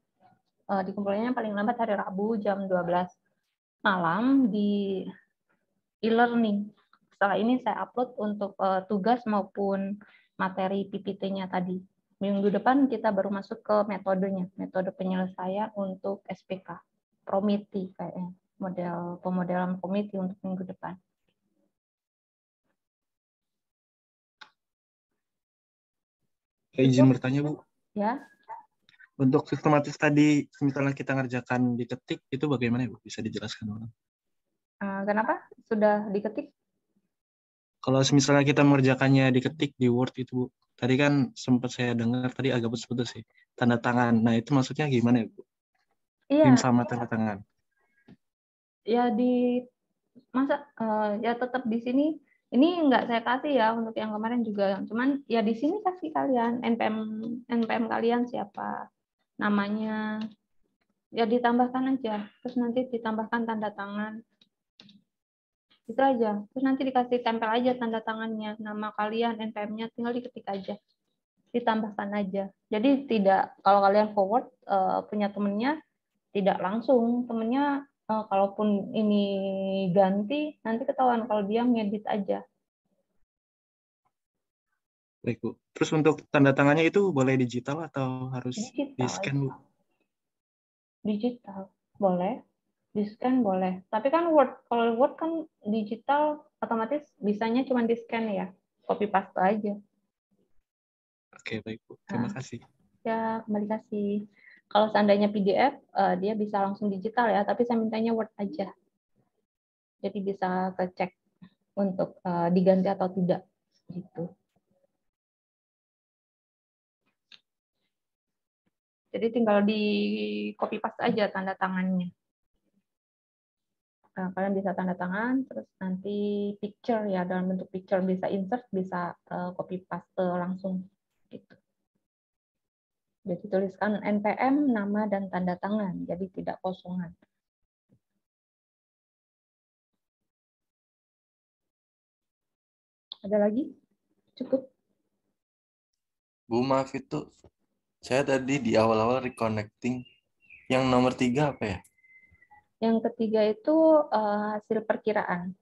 dikumpulnya paling lambat hari Rabu jam 12 malam di e-learning. Setelah ini saya upload untuk tugas maupun materi PPT-nya tadi. Minggu depan kita baru masuk ke metodenya, metode penyelesaian untuk SPK, Promiti kayaknya, model pemodelan Promiti untuk minggu depan. Izin bertanya Bu, Ya, untuk sistematis tadi, misalnya kita ngerjakan diketik, itu bagaimana Bu? Bisa dijelaskan ulang? kenapa? Sudah diketik? Kalau misalnya kita mengerjakannya diketik di Word itu Bu, tadi kan sempat saya dengar tadi agak putus-putus sih, tanda tangan. Nah itu maksudnya gimana ya Bu? Tim Iya, sama tanda tangan. ya masa ya tetap di sini. Ini nggak saya kasih ya untuk yang kemarin juga, cuman ya di sini kasih kalian NPM kalian siapa namanya, ya ditambahkan aja, terus nanti ditambahkan tanda tangan, itu aja. Terus nanti dikasih tempel aja tanda tangannya, nama kalian, NPM-nya, tinggal diketik aja, ditambahkan aja. Jadi tidak, kalau kalian forward punya temennya, tidak langsung temennya kalaupun ini ganti, nanti ketahuan kalau dia ngedit aja. Baik Bu. Terus untuk tanda tangannya itu boleh digital atau harus di-scan Bu? Digital boleh, di-scan boleh. Tapi kan Word, kalau Word kan digital, otomatis bisanya cuma di-scan ya, copy paste aja. Oke, baik Bu. Terima kasih. Ya, kembali kasih. Kalau seandainya PDF, dia bisa langsung digital ya, tapi saya mintanya Word aja. Jadi bisa kecek untuk diganti atau tidak gitu. Jadi tinggal di copy paste aja tanda tangannya. Kalian bisa tanda tangan, terus nanti picture ya, dalam bentuk picture, bisa insert, bisa copy paste langsung gitu. Jadi tuliskan NPM, nama dan tanda tangan, jadi tidak kosongan. Ada lagi? Cukup? Bu, maaf itu saya tadi di awal-awal reconnecting. Yang nomor 3 apa ya? Yang ketiga itu hasil perkiraan.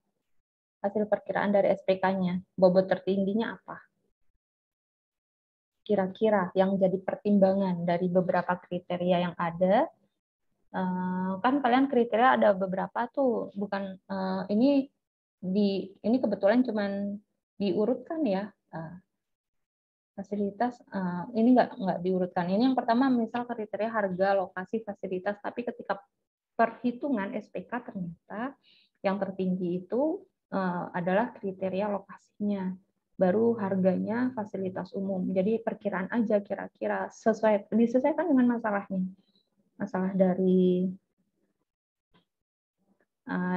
Hasil perkiraan dari SPK-nya. Bobot tertingginya apa? Kira-kira yang jadi pertimbangan dari beberapa kriteria yang ada. Kan kalian kriteria ada beberapa tuh, bukan ini kebetulan cuman diurutkan ya. Fasilitas ini nggak diurutkan. Ini yang pertama misal kriteria harga, lokasi, fasilitas, tapi ketika perhitungan SPK ternyata yang tertinggi itu adalah kriteria lokasinya, baru harganya fasilitas umum. Jadi perkiraan aja kira-kira disesuaikan dengan masalahnya. Masalah dari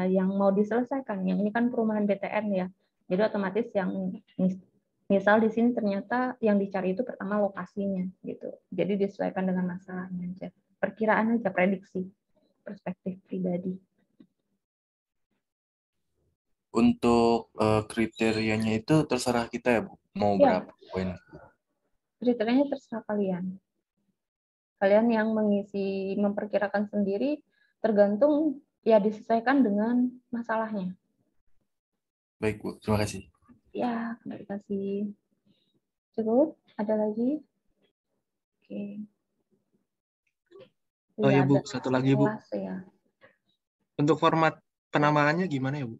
yang mau diselesaikan. Yang ini kan perumahan BTN ya. Jadi otomatis yang misal di sini ternyata yang dicari itu pertama lokasinya gitu. Jadi disesuaikan dengan masalahnya aja. Perkiraan aja, prediksi, perspektif pribadi. Untuk kriterianya itu terserah kita ya, Bu. Mau Ya. berapa poin? Kriterianya terserah kalian. Kalian yang memperkirakan sendiri tergantung ya disesuaikan dengan masalahnya. Baik, Bu. Terima kasih. Ya, terima kasih. Cukup? Ada lagi? Oke. Oh ya Bu, ada satu lagi Bu. kelas, ya. Untuk format penamaannya gimana ya Bu?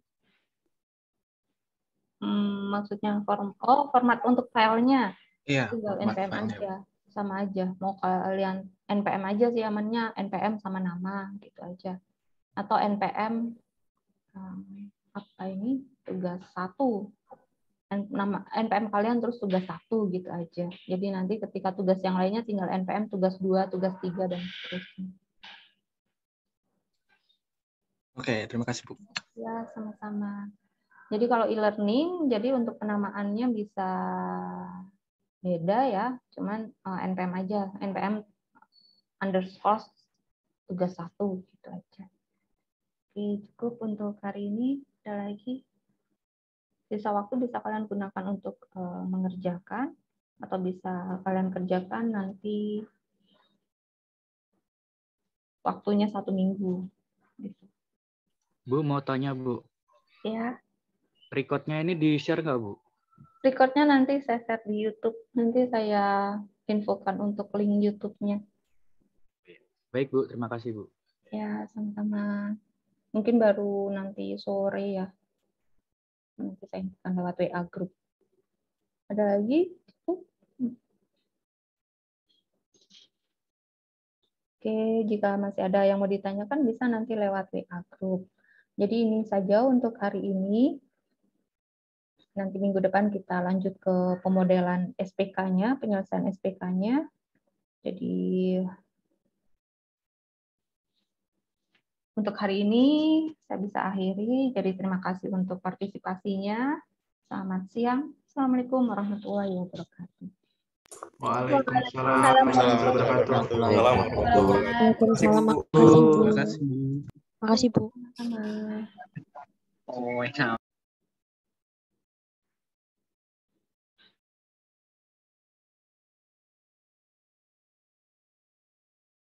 Maksudnya format untuk filenya. Iya, Tinggal format NPM filenya. aja. Sama aja. Mau kalian NPM aja sih amannya, NPM sama nama gitu aja. Atau NPM apa ini? Tugas 1. Nama NPM kalian terus tugas 1 gitu aja. Jadi nanti ketika tugas yang lainnya tinggal NPM tugas 2, tugas 3 dan seterusnya. Oke, terima kasih Bu. Ya, sama-sama. Jadi kalau e-learning, jadi untuk penamaannya bisa beda ya, cuman NPM aja, NPM underscore tugas 1 gitu aja. Oke, cukup untuk hari ini. Ada lagi? Sisa waktu bisa kalian gunakan untuk mengerjakan, atau bisa kalian kerjakan nanti waktunya 1 minggu. Gitu. Bu, mau tanya Bu, Ya, recordnya ini di-share nggak Bu? recordnya nanti saya share di YouTube. Nanti saya infokan untuk link YouTube-nya. Baik Bu, terima kasih Bu. Ya, sama-sama. Mungkin baru nanti sore ya. Nanti saya infokan lewat WA group. Ada lagi? Oke, jika masih ada yang mau ditanyakan bisa nanti lewat WA group. Jadi ini saja untuk hari ini. Nanti minggu depan kita lanjut ke pemodelan SPK-nya, penyelesaian SPK-nya. Jadi untuk hari ini saya bisa akhiri. Jadi terima kasih untuk partisipasinya. Selamat siang. Assalamualaikum warahmatullahi wabarakatuh. Waalaikumsalam warahmatullahi wabarakatuh. Waalaikumsalam. Terima kasih Bu. Makasih Bu. Sama. Oh,